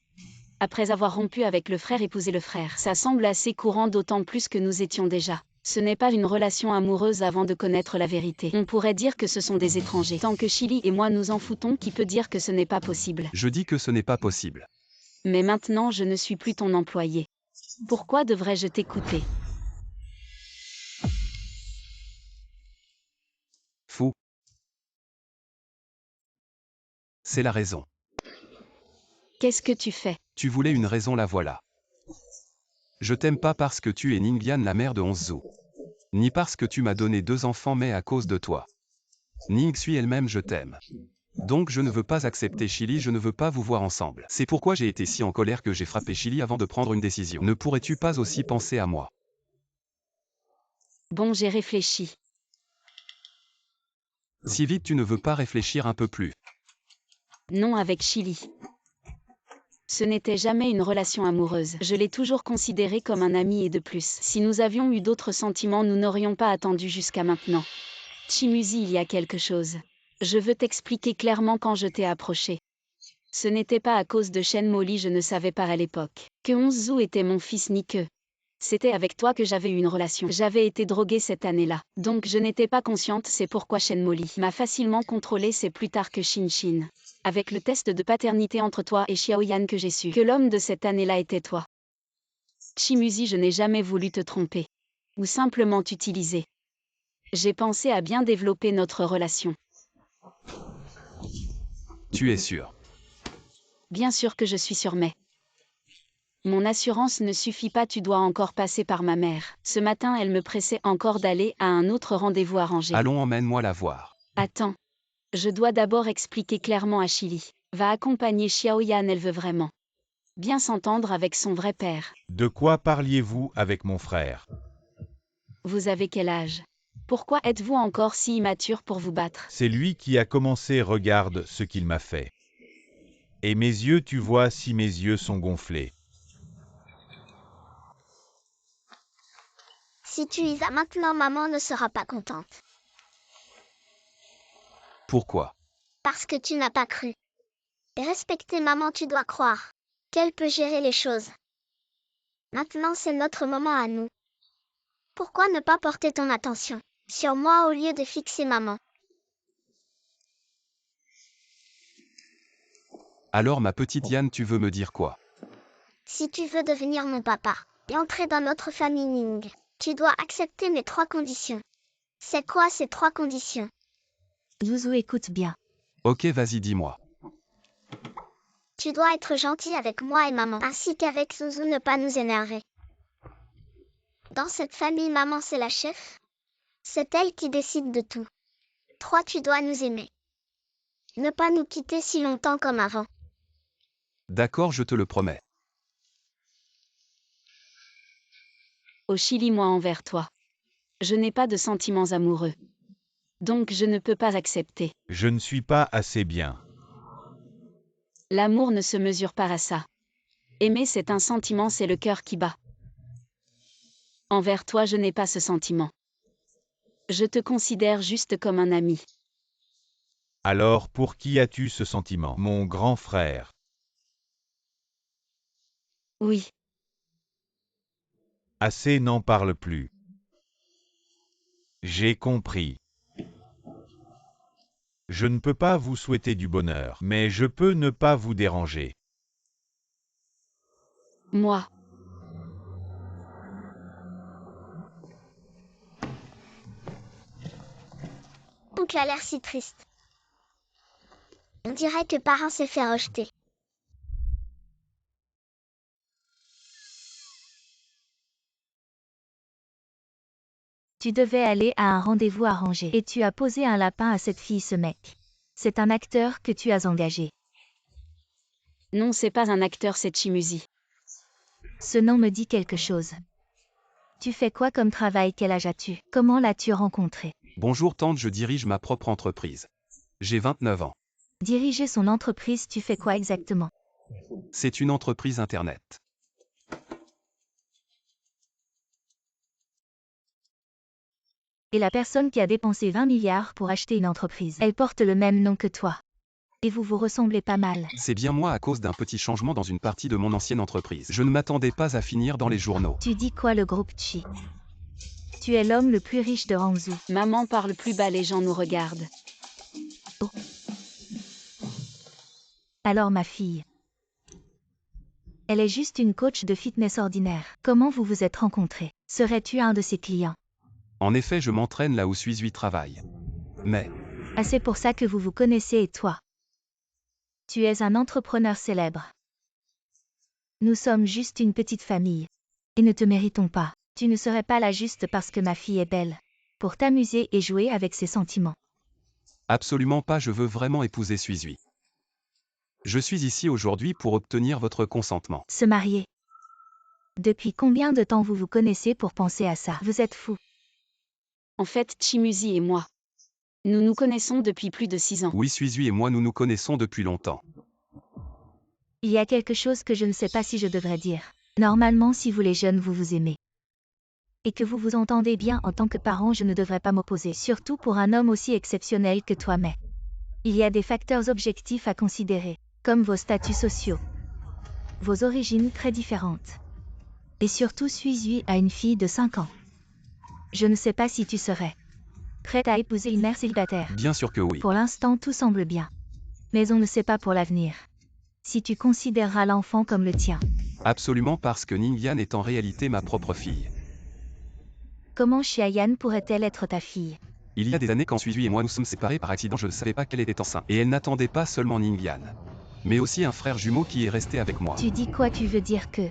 Après avoir rompu avec le frère, épouser le frère, ça semble assez courant, d'autant plus que nous étions déjà. Ce n'est pas une relation amoureuse avant de connaître la vérité. On pourrait dire que ce sont des étrangers. Tant que Chili et moi nous en foutons, qui peut dire que ce n'est pas possible? Je dis que ce n'est pas possible. Mais maintenant je ne suis plus ton employé. Pourquoi devrais-je t'écouter? Fou. C'est la raison. Qu'est-ce que tu fais? Tu voulais une raison, la voilà. Je t'aime pas parce que tu es Ningyan, la mère de Onzu. Ni parce que tu m'as donné 2 enfants, mais à cause de toi. Ning Sui elle-même, je t'aime. Donc je ne veux pas accepter Chili, je ne veux pas vous voir ensemble. C'est pourquoi j'ai été si en colère que j'ai frappé Chili avant de prendre une décision. Ne pourrais-tu pas aussi penser à moi? Bon, j'ai réfléchi. Si vite, tu ne veux pas réfléchir un peu plus? Non, avec Chili. Ce n'était jamais une relation amoureuse. Je l'ai toujours considéré comme un ami, et de plus, si nous avions eu d'autres sentiments, nous n'aurions pas attendu jusqu'à maintenant. Chimuzi, il y a quelque chose. Je veux t'expliquer clairement. Quand je t'ai approché, ce n'était pas à cause de Shen Molly, je ne savais pas à l'époque que Onzu était mon fils ni que c'était avec toi que j'avais eu une relation. J'avais été droguée cette année-là, donc je n'étais pas consciente, c'est pourquoi Shen Molly m'a facilement contrôlée. C'est plus tard que Shin, avec le test de paternité entre toi et Xiaoyan, que j'ai su que l'homme de cette année-là était toi. Chimuzi, je n'ai jamais voulu te tromper ou simplement t'utiliser. J'ai pensé à bien développer notre relation. Tu es sûr? Bien sûr que je suis sûre, mais mon assurance ne suffit pas, tu dois encore passer par ma mère. Ce matin, elle me pressait encore d'aller à un autre rendez-vous arrangé. Allons, emmène-moi la voir. Attends. Je dois d'abord expliquer clairement à Chili. Va accompagner Xiaoyan, elle veut vraiment bien s'entendre avec son vrai père. De quoi parliez-vous avec mon frère? Vous avez quel âge? Pourquoi êtes-vous encore si immature pour vous battre? C'est lui qui a commencé, regarde ce qu'il m'a fait. Et mes yeux, tu vois si mes yeux sont gonflés. Si tu y vas maintenant, maman ne sera pas contente. Pourquoi? Parce que tu n'as pas cru. Et respecter maman, tu dois croire qu'elle peut gérer les choses. Maintenant, c'est notre moment à nous. Pourquoi ne pas porter ton attention sur moi au lieu de fixer maman? Alors ma petite Yann, tu veux me dire quoi? Si tu veux devenir mon papa et entrer dans notre famille Ning, tu dois accepter mes 3 conditions. C'est quoi ces 3 conditions? Zuzu, écoute bien. Ok, vas-y, dis-moi. Tu dois être gentil avec moi et maman, ainsi qu'avec Zuzu, ne pas nous énerver. Dans cette famille, maman c'est la chef. C'est elle qui décide de tout. 3. Tu dois nous aimer. Ne pas nous quitter si longtemps comme avant. D'accord, je te le promets. Au Chili, moi envers toi. Je n'ai pas de sentiments amoureux. Donc je ne peux pas accepter. Je ne suis pas assez bien. L'amour ne se mesure pas à ça. Aimer, c'est un sentiment, c'est le cœur qui bat. Envers toi, je n'ai pas ce sentiment. Je te considère juste comme un ami. Alors pour qui as-tu ce sentiment? Mon grand frère. Oui, Assez, n'en parle plus. J'ai compris. Je ne peux pas vous souhaiter du bonheur, mais je peux ne pas vous déranger. moi. Oncle a l'air si triste. On dirait que parrain s'est fait rejeter. Tu devais aller à un rendez-vous arrangé et tu as posé un lapin à cette fille, ce mec. C'est un acteur que tu as engagé. Non, c'est pas un acteur, c'est Chimuzi. Ce nom me dit quelque chose. Tu fais quoi comme travail? Quel âge as-tu? Comment l'as-tu rencontré? Bonjour tante, je dirige ma propre entreprise. J'ai 29 ans. Diriger son entreprise, tu fais quoi exactement? C'est une entreprise internet. Et la personne qui a dépensé 20 milliards pour acheter une entreprise, elle porte le même nom que toi. Et vous vous ressemblez pas mal. C'est bien moi à cause d'un petit changement dans une partie de mon ancienne entreprise. Je ne m'attendais pas à finir dans les journaux. Tu dis quoi, le groupe Chi? Tu es l'homme le plus riche de Hangzhou. Maman parle plus bas, les gens nous regardent. Alors ma fille. Elle est juste une coach de fitness ordinaire. Comment vous vous êtes rencontrés? Serais-tu un de ses clients? En effet, je m'entraîne là où Suizui travaille. Mais, Ah, c'est pour ça que vous vous connaissez. Et toi? Tu es un entrepreneur célèbre. Nous sommes juste une petite famille. Et ne te méritons pas. Tu ne serais pas là juste parce que ma fille est belle. Pour t'amuser et jouer avec ses sentiments. absolument pas, je veux vraiment épouser Suizui. Je suis ici aujourd'hui pour obtenir votre consentement. Se marier. Depuis combien de temps vous vous connaissez pour penser à ça? Vous êtes fou. En fait, Chimuzi et moi. Nous nous connaissons depuis plus de 6 ans. Oui, Suizui et moi nous nous connaissons depuis longtemps. Il y a quelque chose que je ne sais pas si je devrais dire. Normalement, si vous les jeunes vous vous aimez. Et que vous vous entendez bien en tant que parent, je ne devrais pas m'opposer. Surtout pour un homme aussi exceptionnel que toi, mais il y a des facteurs objectifs à considérer, comme vos statuts sociaux, vos origines très différentes. Et surtout, Suizui a une fille de 5 ans. Je ne sais pas si tu serais prête à épouser une mère célibataire. Bien sûr que oui. Pour l'instant, tout semble bien. Mais on ne sait pas pour l'avenir. Si tu considéreras l'enfant comme le tien. Absolument, parce que Ningyan est en réalité ma propre fille. Comment Xiayan pourrait-elle être ta fille? Il y a des années, quand Suizui et moi nous sommes séparés par accident, je ne savais pas qu'elle était enceinte. Et elle n'attendait pas seulement Ningyan, mais aussi un frère jumeau qui est resté avec moi. Tu dis quoi? Tu veux dire que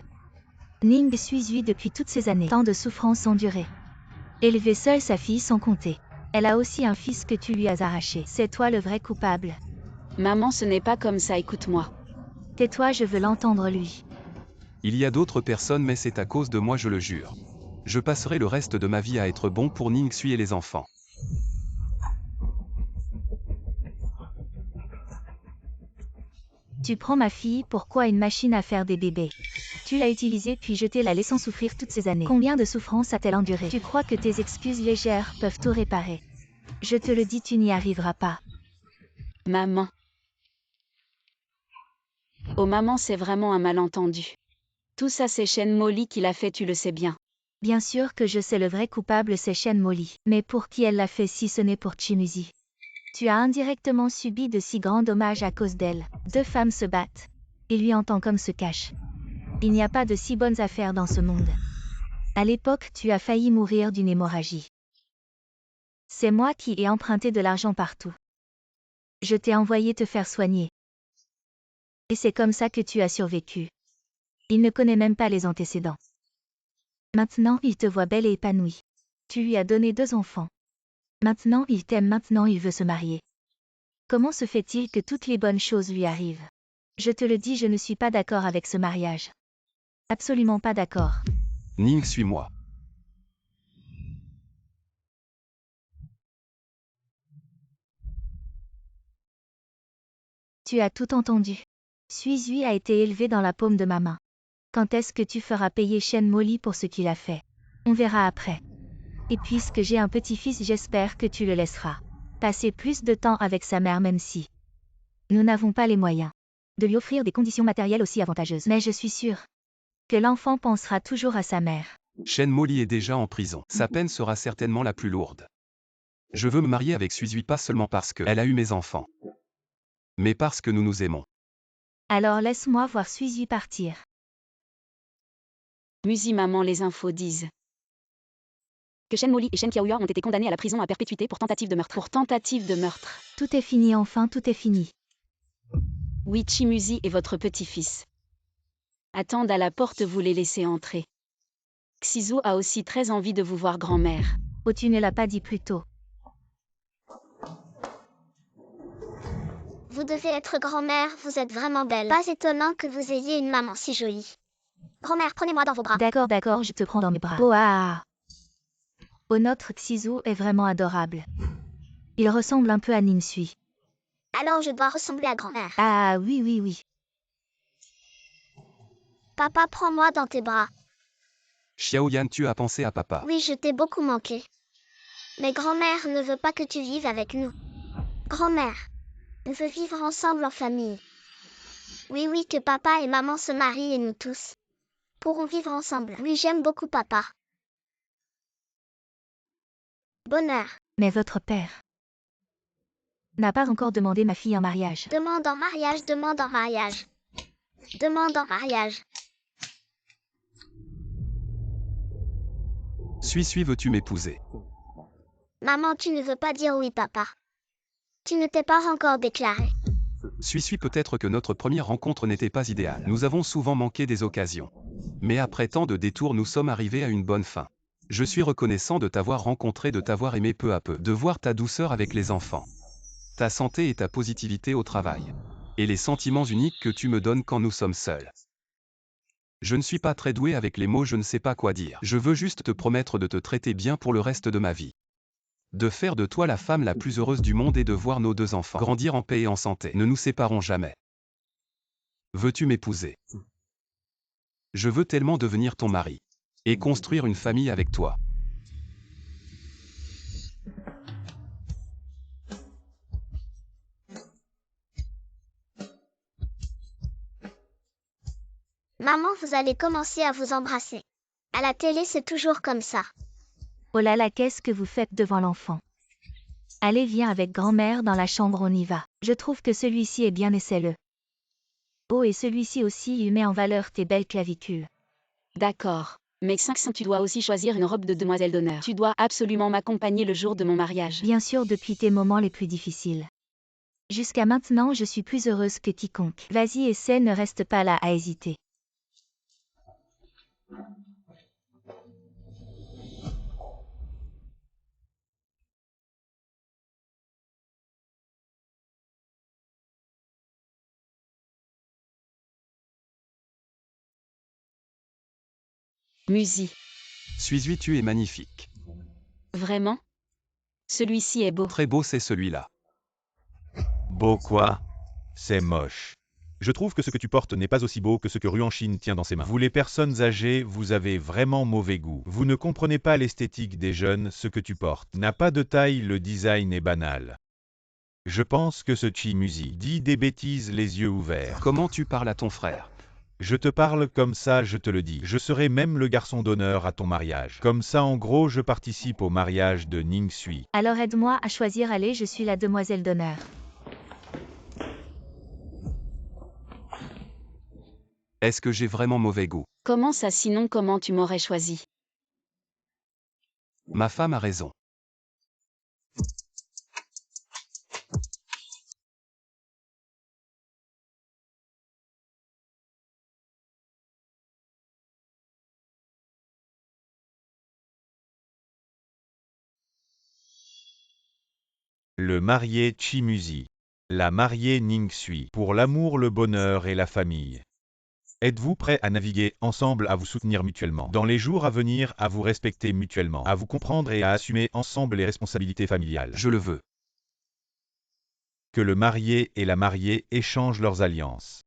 Ning Suizui depuis toutes ces années, tant de souffrances endurées. Élever seule sa fille sans compter. Elle a aussi un fils que tu lui as arraché. C'est toi le vrai coupable. Maman, ce n'est pas comme ça, écoute-moi. Tais-toi, je veux l'entendre lui. Il y a d'autres personnes, mais c'est à cause de moi, je le jure. Je passerai le reste de ma vie à être bon pour Ningsui et les enfants. Tu prends ma fille, pourquoi une machine à faire des bébés? Tu l'as utilisée puis jeté la laissant souffrir toutes ces années. Combien de souffrances a-t-elle enduré? Tu crois que tes excuses légères peuvent tout réparer? Je te le dis, tu n'y arriveras pas. Maman. Oh maman, c'est vraiment un malentendu. Tout ça, c'est Shen Molly qui l'a fait, tu le sais bien. Bien sûr que je sais, le vrai coupable c'est Shen Molly. Mais pour qui elle l'a fait si ce n'est pour Chimuzi? Tu as indirectement subi de si grands dommages à cause d'elle. 2 femmes se battent. Et lui entend comme se cache. Il n'y a pas de si bonnes affaires dans ce monde. À l'époque, tu as failli mourir d'une hémorragie. C'est moi qui ai emprunté de l'argent partout. Je t'ai envoyé te faire soigner. Et c'est comme ça que tu as survécu. Il ne connaît même pas les antécédents. Maintenant, il te voit belle et épanouie. Tu lui as donné 2 enfants. Maintenant, il t'aime, maintenant il veut se marier. Comment se fait-il que toutes les bonnes choses lui arrivent? Je te le dis, je ne suis pas d'accord avec ce mariage. Absolument pas d'accord. Ning, suis-moi. Tu as tout entendu. Suizui a été élevé dans la paume de ma main. Quand est-ce que tu feras payer Shen Molly pour ce qu'il a fait? On verra après. Et puisque j'ai un petit-fils, j'espère que tu le laisseras passer plus de temps avec sa mère, même si nous n'avons pas les moyens de lui offrir des conditions matérielles aussi avantageuses. Mais je suis sûre que l'enfant pensera toujours à sa mère. Shen Molly est déjà en prison. Sa peine sera certainement la plus lourde. Je veux me marier avec Suizui pas seulement parce qu'elle a eu mes enfants, mais parce que nous nous aimons. Alors laisse-moi voir Suizui partir. Musi maman, les infos disent que Shen Molly et Shen Qiaoyue ont été condamnés à la prison à perpétuité pour tentative de meurtre. Pour tentative de meurtre. Tout est fini, enfin tout est fini. Oui, Chimusi et votre petit-fils attendent à la porte, vous les laissez entrer. Xizu a aussi très envie de vous voir, grand-mère. Oh, tu ne l'as pas dit plus tôt. Vous devez être grand-mère, vous êtes vraiment belle. Pas étonnant que vous ayez une maman si jolie. Grand-mère, prenez-moi dans vos bras. D'accord, je te prends dans mes bras. Oh ah. Oh, notre Xizu est vraiment adorable. Il ressemble un peu à Ninsui. Alors je dois ressembler à grand-mère. Ah oui. Papa, prends-moi dans tes bras. Xiaoyan, tu as pensé à papa. Oui, je t'ai beaucoup manqué. Mais grand-mère ne veut pas que tu vives avec nous. Grand-mère, on veut vivre ensemble en famille. Oui, que papa et maman se marient et nous tous pourrons vivre ensemble. Oui, j'aime beaucoup papa. Bonheur. Mais votre père n'a pas encore demandé ma fille en mariage. Demande en mariage, demande en mariage. Demande en mariage. Suis, veux-tu m'épouser? Maman, tu ne veux pas dire oui, papa. Tu ne t'es pas encore déclaré. Suis, peut-être que notre première rencontre n'était pas idéale. Nous avons souvent manqué des occasions. Mais après tant de détours, nous sommes arrivés à une bonne fin. Je suis reconnaissant de t'avoir rencontré, de t'avoir aimé peu à peu, de voir ta douceur avec les enfants, ta santé et ta positivité au travail, et les sentiments uniques que tu me donnes quand nous sommes seuls. Je ne suis pas très doué avec les mots, je ne sais pas quoi dire. Je veux juste te promettre de te traiter bien pour le reste de ma vie. De faire de toi la femme la plus heureuse du monde et de voir nos 2 enfants grandir en paix et en santé. Ne nous séparons jamais. Veux-tu m'épouser? Je veux tellement devenir ton mari et construire une famille avec toi. Maman, vous allez commencer à vous embrasser. À la télé, c'est toujours comme ça. Oh là là, qu'est-ce que vous faites devant l'enfant? Allez, viens avec grand-mère dans la chambre, on y va. Je trouve que celui-ci est bien, essaie-le. Oh, et celui-ci aussi, il met en valeur tes belles clavicules. D'accord. Mais 500, tu dois aussi choisir une robe de demoiselle d'honneur. Tu dois absolument m'accompagner le jour de mon mariage. Bien sûr, depuis tes moments les plus difficiles. Jusqu'à maintenant, je suis plus heureuse que quiconque. Vas-y, essaie, ne reste pas là à hésiter. Musi. Suis-je, tu es magnifique. Vraiment? Celui-ci est beau. Très beau, c'est celui-là. Beau quoi? C'est moche. Je trouve que ce que tu portes n'est pas aussi beau que ce que Ruanshin tient dans ses mains. Vous les personnes âgées, vous avez vraiment mauvais goût. Vous ne comprenez pas l'esthétique des jeunes, ce que tu portes n'a pas de taille, le design est banal. Je pense que ce Chimusi dit des bêtises les yeux ouverts. Comment tu parles à ton frère? Je te parle comme ça, je te le dis. Je serai même le garçon d'honneur à ton mariage. Comme ça, en gros, je participe au mariage de Ningsui. Alors aide-moi à choisir, allez, je suis la demoiselle d'honneur. Est-ce que j'ai vraiment mauvais goût? Comment ça, sinon comment tu m'aurais choisi? Ma femme a raison. Le marié Chimuzi. La mariée Ningsui. Pour l'amour, le bonheur et la famille. Êtes-vous prêts à naviguer ensemble, à vous soutenir mutuellement dans les jours à venir, à vous respecter mutuellement, à vous comprendre et à assumer ensemble les responsabilités familiales? Je le veux. Que le marié et la mariée échangent leurs alliances.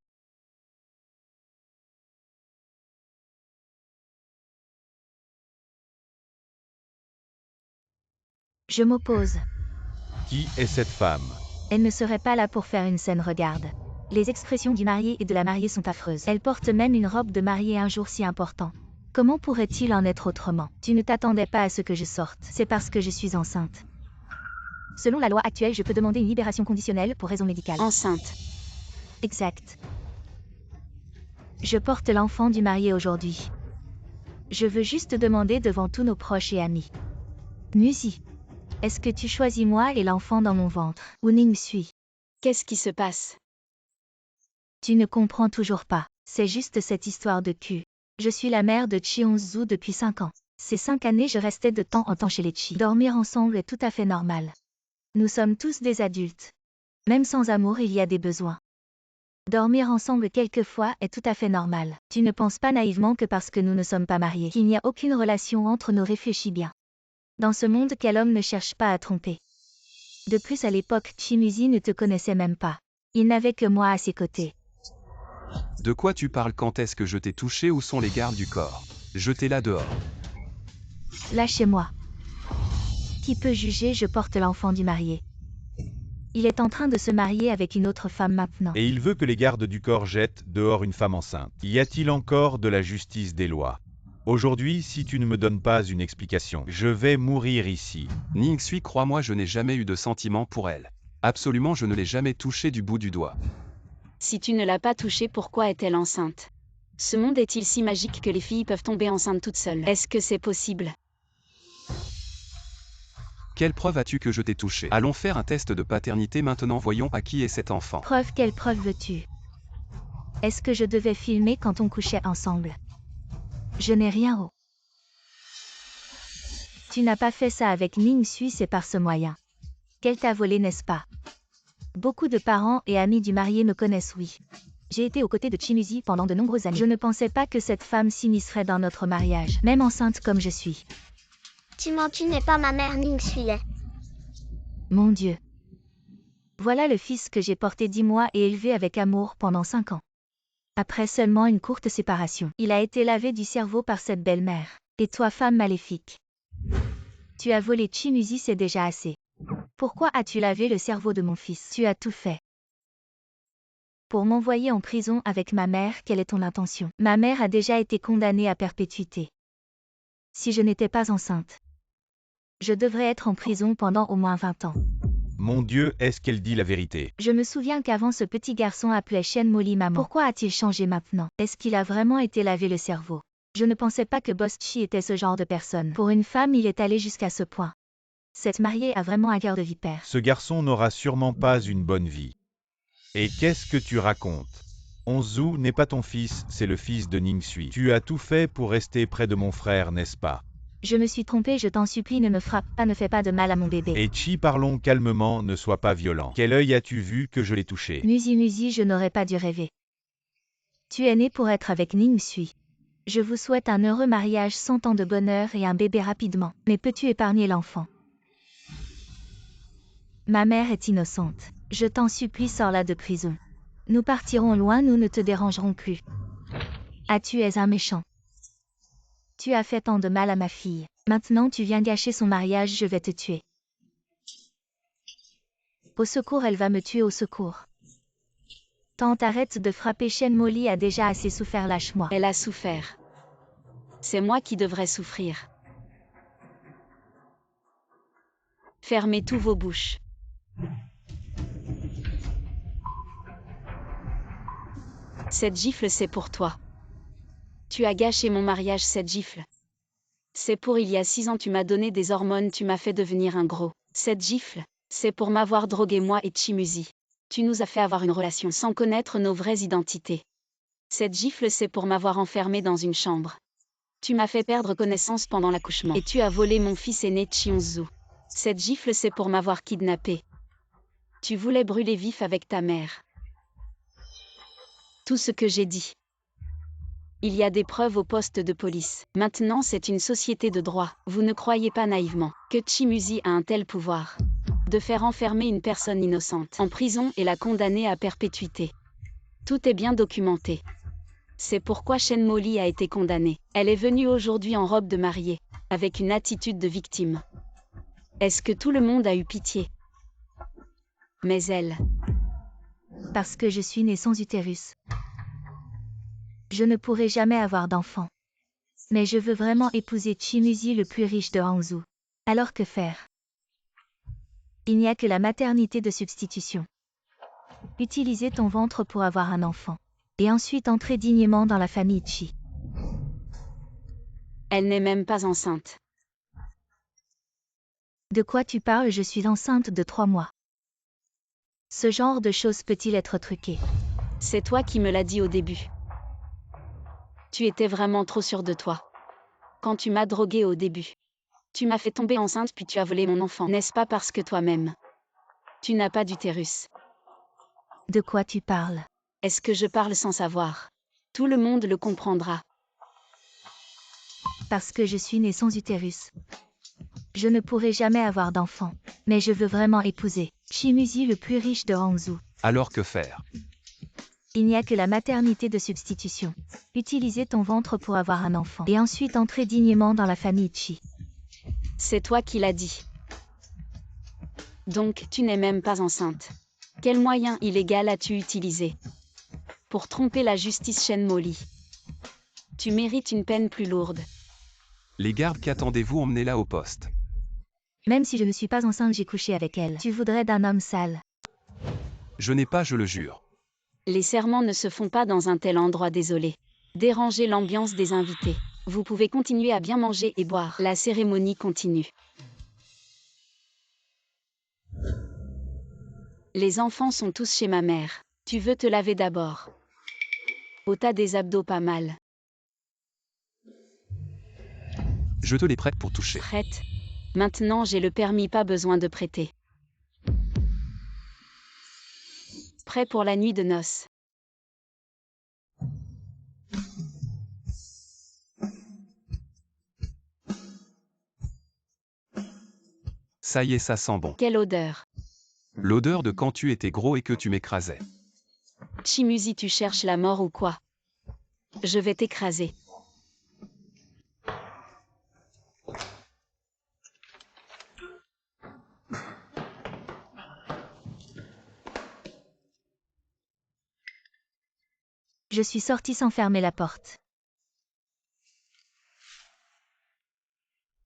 Je m'oppose. Qui est cette femme? Elle ne serait pas là pour faire une scène, regarde. Les expressions du marié et de la mariée sont affreuses. Elle porte même une robe de mariée un jour si important. Comment pourrait-il en être autrement? Tu ne t'attendais pas à ce que je sorte. C'est parce que je suis enceinte. Selon la loi actuelle, je peux demander une libération conditionnelle pour raison médicale. Enceinte. Exact. Je porte l'enfant du marié aujourd'hui. Je veux juste demander devant tous nos proches et amis. Muzi, est-ce que tu choisis moi et l'enfant dans mon ventre, ou Ningsui? Qu'est-ce qui se passe? Tu ne comprends toujours pas. C'est juste cette histoire de cul. Je suis la mère de Chionzu depuis 5 ans. Ces 5 années, je restais de temps en temps chez les Chi. Dormir ensemble est tout à fait normal. Nous sommes tous des adultes. Même sans amour, il y a des besoins. Dormir ensemble quelquefois est tout à fait normal. Tu ne penses pas naïvement que parce que nous ne sommes pas mariés, qu'il n'y a aucune relation entre nous, réfléchis bien. Dans ce monde, quel homme ne cherche pas à tromper? De plus, à l'époque, Chimuzi ne te connaissait même pas. Il n'avait que moi à ses côtés. De quoi tu parles? Quand est-ce que je t'ai touché? Où sont les gardes du corps? Jetez-la dehors. Lâchez-moi. Qui peut juger? Je porte l'enfant du marié. Il est en train de se marier avec une autre femme maintenant. Et il veut que les gardes du corps jettent dehors une femme enceinte. Y a-t-il encore de la justice des lois? Aujourd'hui, si tu ne me donnes pas une explication, je vais mourir ici. Ningsui, crois-moi, je n'ai jamais eu de sentiment pour elle. Absolument, je ne l'ai jamais touchée du bout du doigt. Si tu ne l'as pas touchée, pourquoi est-elle enceinte? Ce monde est-il si magique que les filles peuvent tomber enceintes toutes seules? Est-ce que c'est possible? Quelle preuve as-tu que je t'ai touché? Allons faire un test de paternité maintenant, voyons à qui est cet enfant. Preuve? Quelle preuve veux-tu? Est-ce que je devais filmer quand on couchait ensemble? Je n'ai rien. Oh. Tu n'as pas fait ça avec Ningsui, c'est par ce moyen qu'elle t'a volé, n'est-ce pas? Beaucoup de parents et amis du marié me connaissent, oui. J'ai été aux côtés de Chimuzi pendant de nombreuses années. Je ne pensais pas que cette femme s'immiscerait dans notre mariage, même enceinte comme je suis. Tu mens, tu n'es pas ma mère, Ningsui est. Mon Dieu. Voilà le fils que j'ai porté 10 mois et élevé avec amour pendant 5 ans. Après seulement une courte séparation, il a été lavé du cerveau par cette belle-mère. Et toi, femme maléfique? Tu as volé Chimuzi, c'est déjà assez. Pourquoi as-tu lavé le cerveau de mon fils? Tu as tout fait pour m'envoyer en prison avec ma mère. Quelle est ton intention? Ma mère a déjà été condamnée à perpétuité. Si je n'étais pas enceinte, je devrais être en prison pendant au moins 20 ans. Mon Dieu, est-ce qu'elle dit la vérité? Je me souviens qu'avant, ce petit garçon appelait Shen Molly maman. Pourquoi a-t-il changé maintenant? Est-ce qu'il a vraiment été lavé le cerveau? Je ne pensais pas que Boss Chi était ce genre de personne. Pour une femme, il est allé jusqu'à ce point. Cette mariée a vraiment un cœur de vipère. Ce garçon n'aura sûrement pas une bonne vie. Et qu'est-ce que tu racontes? Onzu n'est pas ton fils, c'est le fils de Ningsui. Tu as tout fait pour rester près de mon frère, n'est-ce pas? Je me suis trompée, je t'en supplie, ne me frappe pas, ne fais pas de mal à mon bébé. Et Chi, parlons calmement, ne sois pas violent. Quel œil as-tu vu que je l'ai touché? Muzi, je n'aurais pas dû rêver. Tu es né pour être avec Ningsui. Je vous souhaite un heureux mariage, 100 ans de bonheur et un bébé rapidement. Mais peux-tu épargner l'enfant? Ma mère est innocente. Je t'en supplie, sors-la de prison. Nous partirons loin, nous ne te dérangerons plus. Ah, tu es un méchant. Tu as fait tant de mal à ma fille. Maintenant tu viens gâcher son mariage, je vais te tuer. Au secours, elle va me tuer, au secours. Tante, arrête de frapper, Shen Molly a déjà assez souffert, lâche-moi. Elle a souffert. C'est moi qui devrais souffrir. Fermez tous vos bouches. Cette gifle, c'est pour toi. Tu as gâché mon mariage, cette gifle. C'est pour il y a 6 ans, tu m'as donné des hormones, tu m'as fait devenir un gros. Cette gifle, c'est pour m'avoir drogué, moi et Chimuzi. Tu nous as fait avoir une relation sans connaître nos vraies identités. Cette gifle, c'est pour m'avoir enfermé dans une chambre. Tu m'as fait perdre connaissance pendant l'accouchement. Et tu as volé mon fils aîné Chionzu. Cette gifle, c'est pour m'avoir kidnappé. Tu voulais brûler vif avec ta mère. Tout ce que j'ai dit. Il y a des preuves au poste de police. Maintenant, c'est une société de droit. Vous ne croyez pas naïvement que Chimuzi a un tel pouvoir de faire enfermer une personne innocente en prison et la condamner à perpétuité. Tout est bien documenté. C'est pourquoi Shen Molly a été condamnée. Elle est venue aujourd'hui en robe de mariée, avec une attitude de victime. Est-ce que tout le monde a eu pitié? Mais elle... Parce que je suis née sans utérus. Je ne pourrai jamais avoir d'enfant. Mais je veux vraiment épouser Chimuzi, le plus riche de Hangzhou. Alors que faire? Il n'y a que la maternité de substitution. Utiliser ton ventre pour avoir un enfant. Et ensuite entrer dignement dans la famille Chi. Elle n'est même pas enceinte. De quoi tu parles? Je suis enceinte de 3 mois. Ce genre de choses peut-il être truqué? C'est toi qui me l'as dit au début. Tu étais vraiment trop sûre de toi. Quand tu m'as droguée au début. Tu m'as fait tomber enceinte puis tu as volé mon enfant. N'est-ce pas parce que toi-même, tu n'as pas d'utérus? De quoi tu parles? Est-ce que je parle sans savoir? Tout le monde le comprendra. Parce que je suis née sans utérus. Je ne pourrai jamais avoir d'enfant. Mais je veux vraiment épouser Chimuzi, le plus riche de Hangzhou. Alors que faire? Il n'y a que la maternité de substitution. Utiliser ton ventre pour avoir un enfant. Et ensuite entrer dignement dans la famille Chi. C'est toi qui l'as dit. Donc, tu n'es même pas enceinte. Quel moyen illégal as-tu utilisé pour tromper la justice Shen Molly? Tu mérites une peine plus lourde. Les gardes, qu'attendez-vous? Emmenez-la au poste. Même si je ne suis pas enceinte, j'ai couché avec elle. Tu voudrais d'un homme sale? Je n'ai pas, je le jure. Les serments ne se font pas dans un tel endroit, désolé. Dérangez l'ambiance des invités. Vous pouvez continuer à bien manger et boire. La cérémonie continue. Les enfants sont tous chez ma mère. Tu veux te laver d'abord? Oh, t'as des abdos pas mal. Je te les prête pour toucher. Prête? Maintenant j'ai le permis, pas besoin de prêter. Prêt pour la nuit de noces. Ça y est, ça sent bon. Quelle odeur! L'odeur de quand tu étais gros et que tu m'écrasais. Chimuzi, tu cherches la mort ou quoi? Je vais t'écraser. Je suis sortie sans fermer la porte.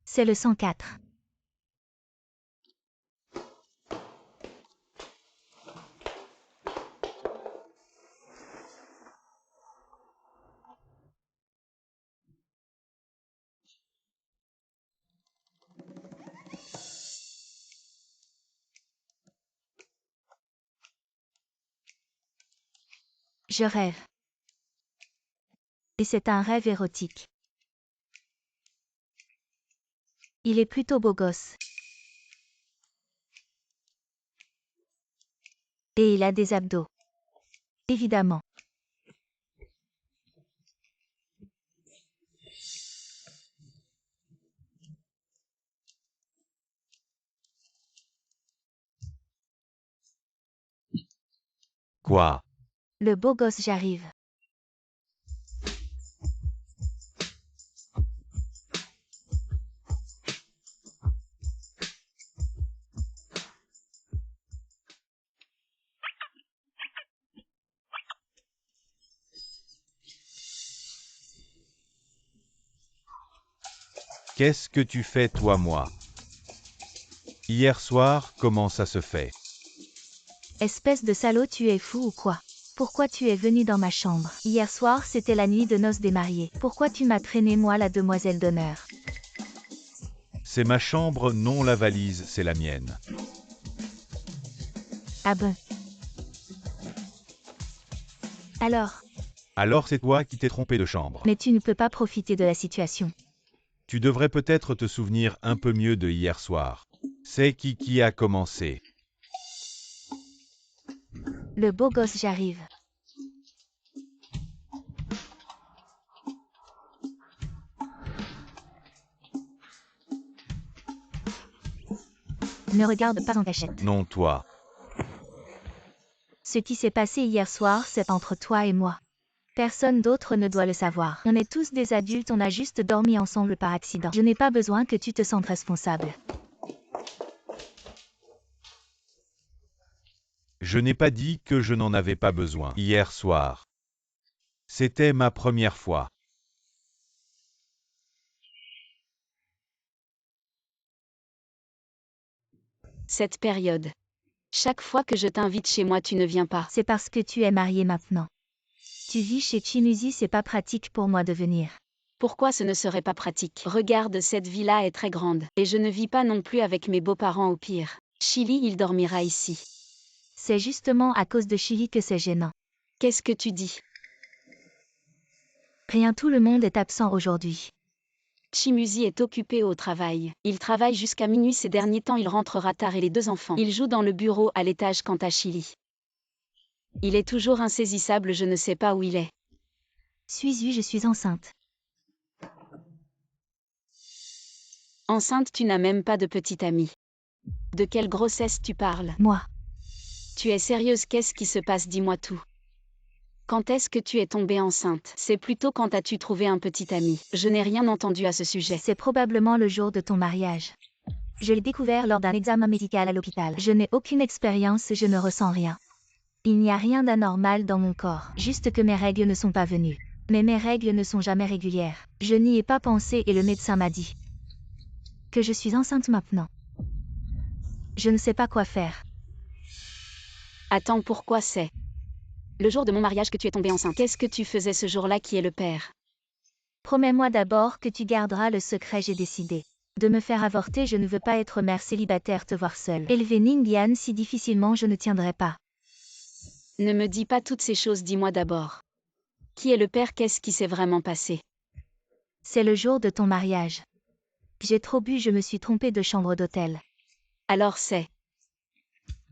C'est le 104. Je rêve. Et c'est un rêve érotique. Il est plutôt beau gosse. Et il a des abdos. Évidemment. Quoi? Le beau gosse, j'arrive. Qu'est-ce que tu fais, toi, moi? Hier soir, comment ça se fait? Espèce de salaud, tu es fou ou quoi? Pourquoi tu es venu dans ma chambre? Hier soir, c'était la nuit de noces des mariés. Pourquoi tu m'as traîné, moi, la demoiselle d'honneur? C'est ma chambre, non la valise, c'est la mienne. Ah ben. Alors c'est toi qui t'es trompé de chambre. Mais tu ne peux pas profiter de la situation. Tu devrais peut-être te souvenir un peu mieux de hier soir. C'est qui a commencé? Le beau gosse, j'arrive. Ne regarde pas en cachette. Non, toi. Ce qui s'est passé hier soir, c'est entre toi et moi. Personne d'autre ne doit le savoir. On est tous des adultes, on a juste dormi ensemble par accident. Je n'ai pas besoin que tu te sentes responsable. Je n'ai pas dit que je n'en avais pas besoin. Hier soir. C'était ma première fois. Cette période. Chaque fois que je t'invite chez moi, tu ne viens pas. C'est parce que tu es marié maintenant. Tu vis chez Chimusi, c'est pas pratique pour moi de venir. Pourquoi ce ne serait pas pratique? Regarde, cette villa est très grande. Et je ne vis pas non plus avec mes beaux-parents au pire. Chili, il dormira ici. C'est justement à cause de Chili que c'est gênant. Qu'est-ce que tu dis? Rien, tout le monde est absent aujourd'hui. Chimusi est occupé au travail. Il travaille jusqu'à minuit ces derniers temps, il rentrera tard et les 2 enfants. Il joue dans le bureau à l'étage quant à Chili. Il est toujours insaisissable, je ne sais pas où il est. Suis-je, je suis enceinte. Enceinte, tu n'as même pas de petite amie. De quelle grossesse tu parles? Moi. Tu es sérieuse? Qu'est-ce qui se passe? Dis-moi tout. Quand est-ce que tu es tombée enceinte? C'est plutôt quand as-tu trouvé un petit ami? Je n'ai rien entendu à ce sujet. C'est probablement le jour de ton mariage. Je l'ai découvert lors d'un examen médical à l'hôpital. Je n'ai aucune expérience, je ne ressens rien. Il n'y a rien d'anormal dans mon corps, juste que mes règles ne sont pas venues. Mais mes règles ne sont jamais régulières. Je n'y ai pas pensé et le médecin m'a dit que je suis enceinte maintenant. Je ne sais pas quoi faire. Attends, pourquoi c'est le jour de mon mariage que tu es tombée enceinte? Qu'est-ce que tu faisais ce jour-là? Qui est le père? Promets-moi d'abord que tu garderas le secret, j'ai décidé de me faire avorter, je ne veux pas être mère célibataire, te voir seule. Élever Ningyan si difficilement, je ne tiendrai pas. Ne me dis pas toutes ces choses, dis-moi d'abord. Qui est le père? Qu'est-ce qui s'est vraiment passé? C'est le jour de ton mariage. J'ai trop bu, je me suis trompée de chambre d'hôtel. Alors c'est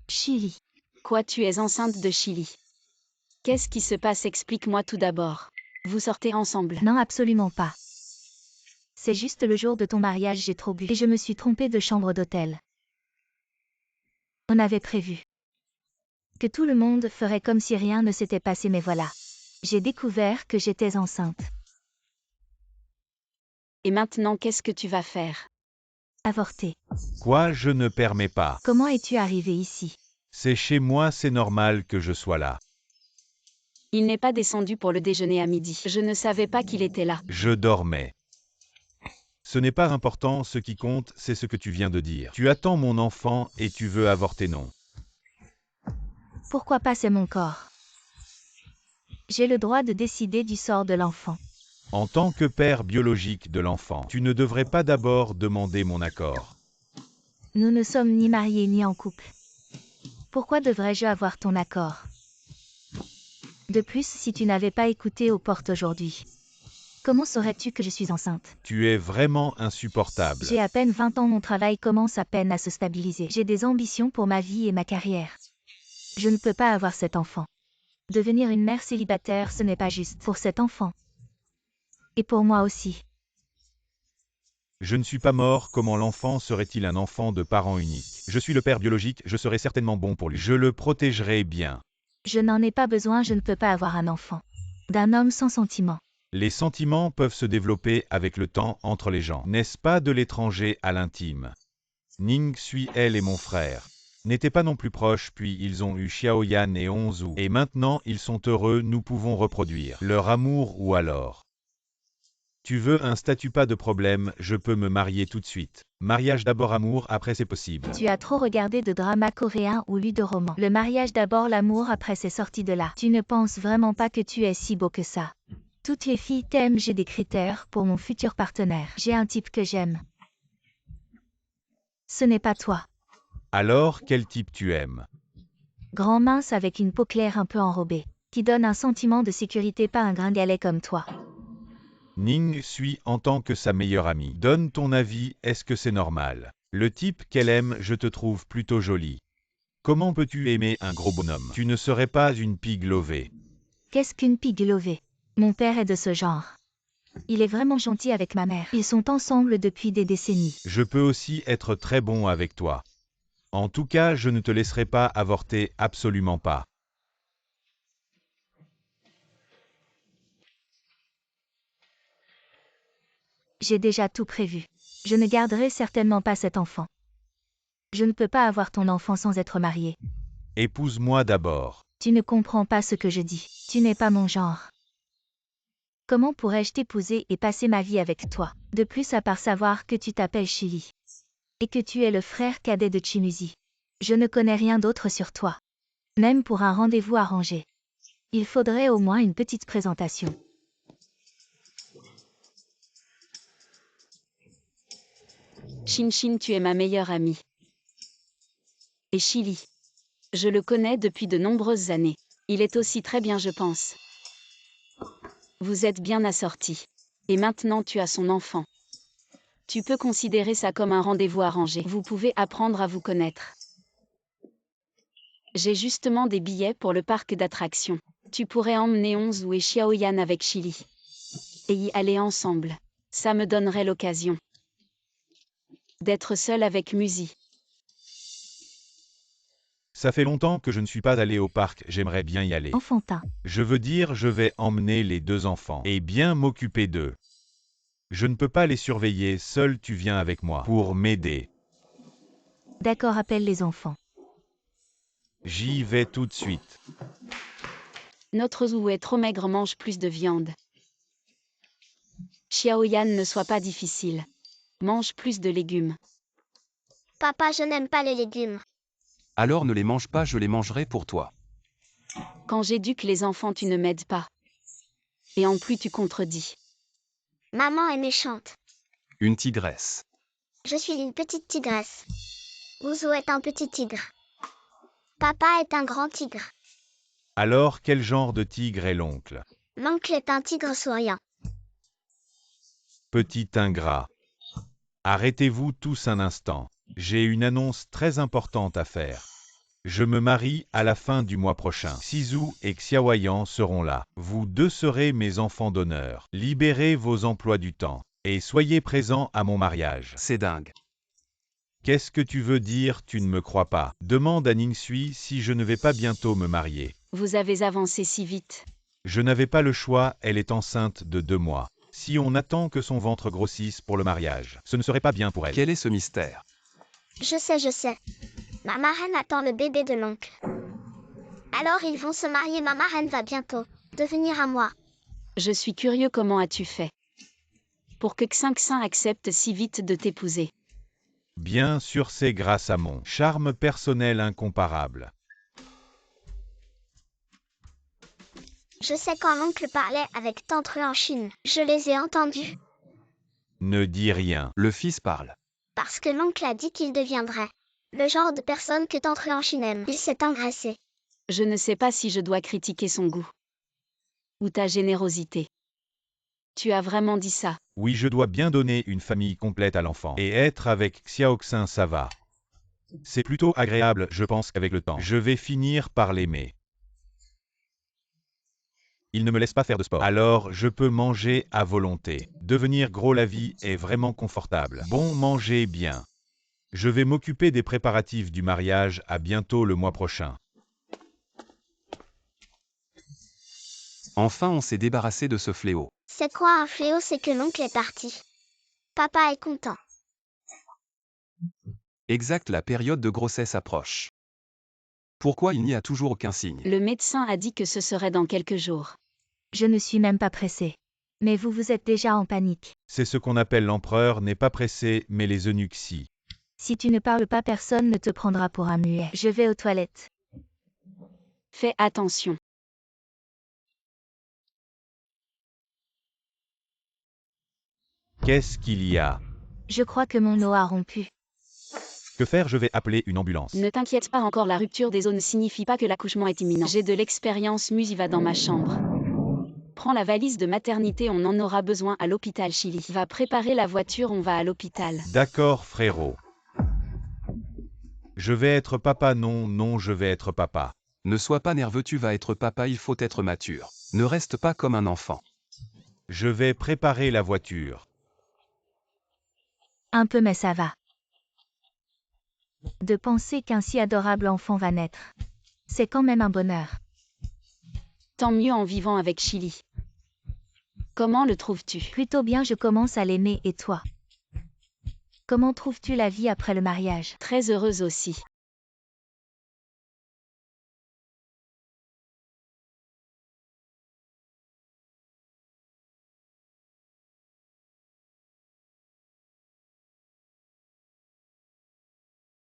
Chili. Quoi, tu es enceinte de Chili? Qu'est-ce qui se passe? Explique-moi tout d'abord. Vous sortez ensemble? Non, absolument pas. C'est juste le jour de ton mariage, j'ai trop bu et je me suis trompée de chambre d'hôtel. On avait prévu que tout le monde ferait comme si rien ne s'était passé, mais voilà. J'ai découvert que j'étais enceinte. Et maintenant, qu'est-ce que tu vas faire? Avorter. Quoi, je ne permets pas. Comment es-tu arrivé ici? C'est chez moi, c'est normal que je sois là. Il n'est pas descendu pour le déjeuner à midi. Je ne savais pas qu'il était là. Je dormais. Ce n'est pas important, ce qui compte, c'est ce que tu viens de dire. Tu attends mon enfant et tu veux avorter, non? Pourquoi pas, c'est mon corps. J'ai le droit de décider du sort de l'enfant. En tant que père biologique de l'enfant, tu ne devrais pas d'abord demander mon accord. Nous ne sommes ni mariés ni en couple. Pourquoi devrais-je avoir ton accord? De plus, si tu n'avais pas écouté aux portes aujourd'hui, comment saurais-tu que je suis enceinte? Tu es vraiment insupportable. J'ai à peine 20 ans, mon travail commence à peine à se stabiliser. J'ai des ambitions pour ma vie et ma carrière. Je ne peux pas avoir cet enfant. Devenir une mère célibataire, ce n'est pas juste pour cet enfant. Et pour moi aussi. Je ne suis pas mort, comment l'enfant serait-il un enfant de parents uniques? Je suis le père biologique, je serai certainement bon pour lui. Je le protégerai bien. Je n'en ai pas besoin, je ne peux pas avoir un enfant. D'un homme sans sentiments. Les sentiments peuvent se développer avec le temps entre les gens. N'est-ce pas de l'étranger à l'intime? Ning Sui, elle et mon frère n'étaient pas non plus proches, puis ils ont eu Xiaoyan et Onzu. Et maintenant ils sont heureux, nous pouvons reproduire leur amour ou alors. Tu veux un statut, pas de problème, je peux me marier tout de suite. Mariage d'abord, amour après, c'est possible. Tu as trop regardé de dramas coréens ou lu de romans. Le mariage d'abord, l'amour après, c'est sorti de là. Tu ne penses vraiment pas que tu es si beau que ça. Toutes les filles t'aiment, j'ai des critères pour mon futur partenaire. J'ai un type que j'aime. Ce n'est pas toi. Alors, quel type tu aimes? Grand mince avec une peau claire un peu enrobée. Qui donne un sentiment de sécurité, pas un gringalet comme toi. Ning Sui, en tant que sa meilleure amie. Donne ton avis, est-ce que c'est normal? Le type qu'elle aime, je te trouve plutôt jolie. Comment peux-tu aimer un gros bonhomme? Tu ne serais pas une pig lovée. Qu'est-ce qu'une pig lovée? Mon père est de ce genre. Il est vraiment gentil avec ma mère. Ils sont ensemble depuis des décennies. Je peux aussi être très bon avec toi. En tout cas, je ne te laisserai pas avorter, absolument pas. J'ai déjà tout prévu. Je ne garderai certainement pas cet enfant. Je ne peux pas avoir ton enfant sans être marié. Épouse-moi d'abord. Tu ne comprends pas ce que je dis. Tu n'es pas mon genre. Comment pourrais-je t'épouser et passer ma vie avec toi? De plus à part savoir que tu t'appelles Chili. Et que tu es le frère cadet de Chimuzi. Je ne connais rien d'autre sur toi. Même pour un rendez-vous arrangé. Il faudrait au moins une petite présentation. Chin Chin, tu es ma meilleure amie. Et Chili. Je le connais depuis de nombreuses années. Il est aussi très bien, je pense. Vous êtes bien assortis. Et maintenant tu as son enfant. Tu peux considérer ça comme un rendez-vous arrangé. Vous pouvez apprendre à vous connaître. J'ai justement des billets pour le parc d'attractions. Tu pourrais emmener Onzu et Xiaoyan avec Chili. Et y aller ensemble. Ça me donnerait l'occasion d'être seule avec Musi. Ça fait longtemps que je ne suis pas allé au parc, j'aimerais bien y aller. Enfantin. Je veux dire, je vais emmener les deux enfants et bien m'occuper d'eux. Je ne peux pas les surveiller, seul tu viens avec moi pour m'aider. D'accord, appelle les enfants. J'y vais tout de suite. Notre Zou est trop maigre, mange plus de viande. Xiaoyan, ne sois pas difficile. Mange plus de légumes. Papa, je n'aime pas les légumes. Alors ne les mange pas, je les mangerai pour toi. Quand j'éduque les enfants, tu ne m'aides pas. Et en plus tu contredis. Maman est méchante. Une tigresse. Je suis une petite tigresse. Ouzou est un petit tigre. Papa est un grand tigre. Alors quel genre de tigre est l'oncle? L'oncle est un tigre souriant. Petit ingrat. Arrêtez-vous tous un instant. J'ai une annonce très importante à faire. Je me marie à la fin du mois prochain. Sizou et Xiaoyan seront là. Vous deux serez mes enfants d'honneur. Libérez vos emplois du temps. Et soyez présents à mon mariage. C'est dingue. Qu'est-ce que tu veux dire, tu ne me crois pas? Demande à Ningsui si je ne vais pas bientôt me marier. Vous avez avancé si vite. Je n'avais pas le choix, elle est enceinte de 2 mois. Si on attend que son ventre grossisse pour le mariage, ce ne serait pas bien pour elle. Quel est ce mystère? Je sais. Ma marraine attend le bébé de l'oncle. Alors ils vont se marier, ma marraine va bientôt devenir à moi. Je suis curieux, comment as-tu fait pour que Xinxin accepte si vite de t'épouser? Bien sûr, c'est grâce à mon charme personnel incomparable. Je sais quand l'oncle parlait avec tante en Chine. Je les ai entendus. Ne dis rien. Le fils parle. Parce que l'oncle a dit qu'il deviendrait le genre de personne que tante en Chine aime. Il s'est engraissé. Je ne sais pas si je dois critiquer son goût. Ou ta générosité. Tu as vraiment dit ça? Oui, je dois bien donner une famille complète à l'enfant. Et être avec Xiaoxin, ça va. C'est plutôt agréable, je pense qu'avec le temps, je vais finir par l'aimer. Il ne me laisse pas faire de sport. Alors, je peux manger à volonté. Devenir gros, la vie est vraiment confortable. Bon, mangez bien. Je vais m'occuper des préparatifs du mariage, à bientôt le mois prochain. Enfin, on s'est débarrassé de ce fléau. C'est quoi un fléau? C'est que l'oncle est parti. Papa est content. Exact, la période de grossesse approche. Pourquoi il n'y a toujours aucun signe? Le médecin a dit que ce serait dans quelques jours. Je ne suis même pas pressée. Mais vous êtes déjà en panique. C'est ce qu'on appelle l'empereur n'est pas pressé, mais les eunuques si. Si tu ne parles pas, personne ne te prendra pour un muet. Je vais aux toilettes. Fais attention. Qu'est-ce qu'il y a? Je crois que mon os a rompu. Que faire? Je vais appeler une ambulance. Ne t'inquiète pas, encore la rupture des os ne signifie pas que l'accouchement est imminent. J'ai de l'expérience, Musi va dans ma chambre. Prends la valise de maternité, on en aura besoin à l'hôpital. Chili. Va préparer la voiture, on va à l'hôpital. D'accord, frérot. Je vais être papa, non, non, je vais être papa. Ne sois pas nerveux, tu vas être papa, il faut être mature. Ne reste pas comme un enfant. Je vais préparer la voiture. Un peu mais ça va. De penser qu'un si adorable enfant va naître. C'est quand même un bonheur. Tant mieux en vivant avec Chili. Comment le trouves-tu? Plutôt bien, je commence à l'aimer et toi? Comment trouves-tu la vie après le mariage? Très heureuse aussi.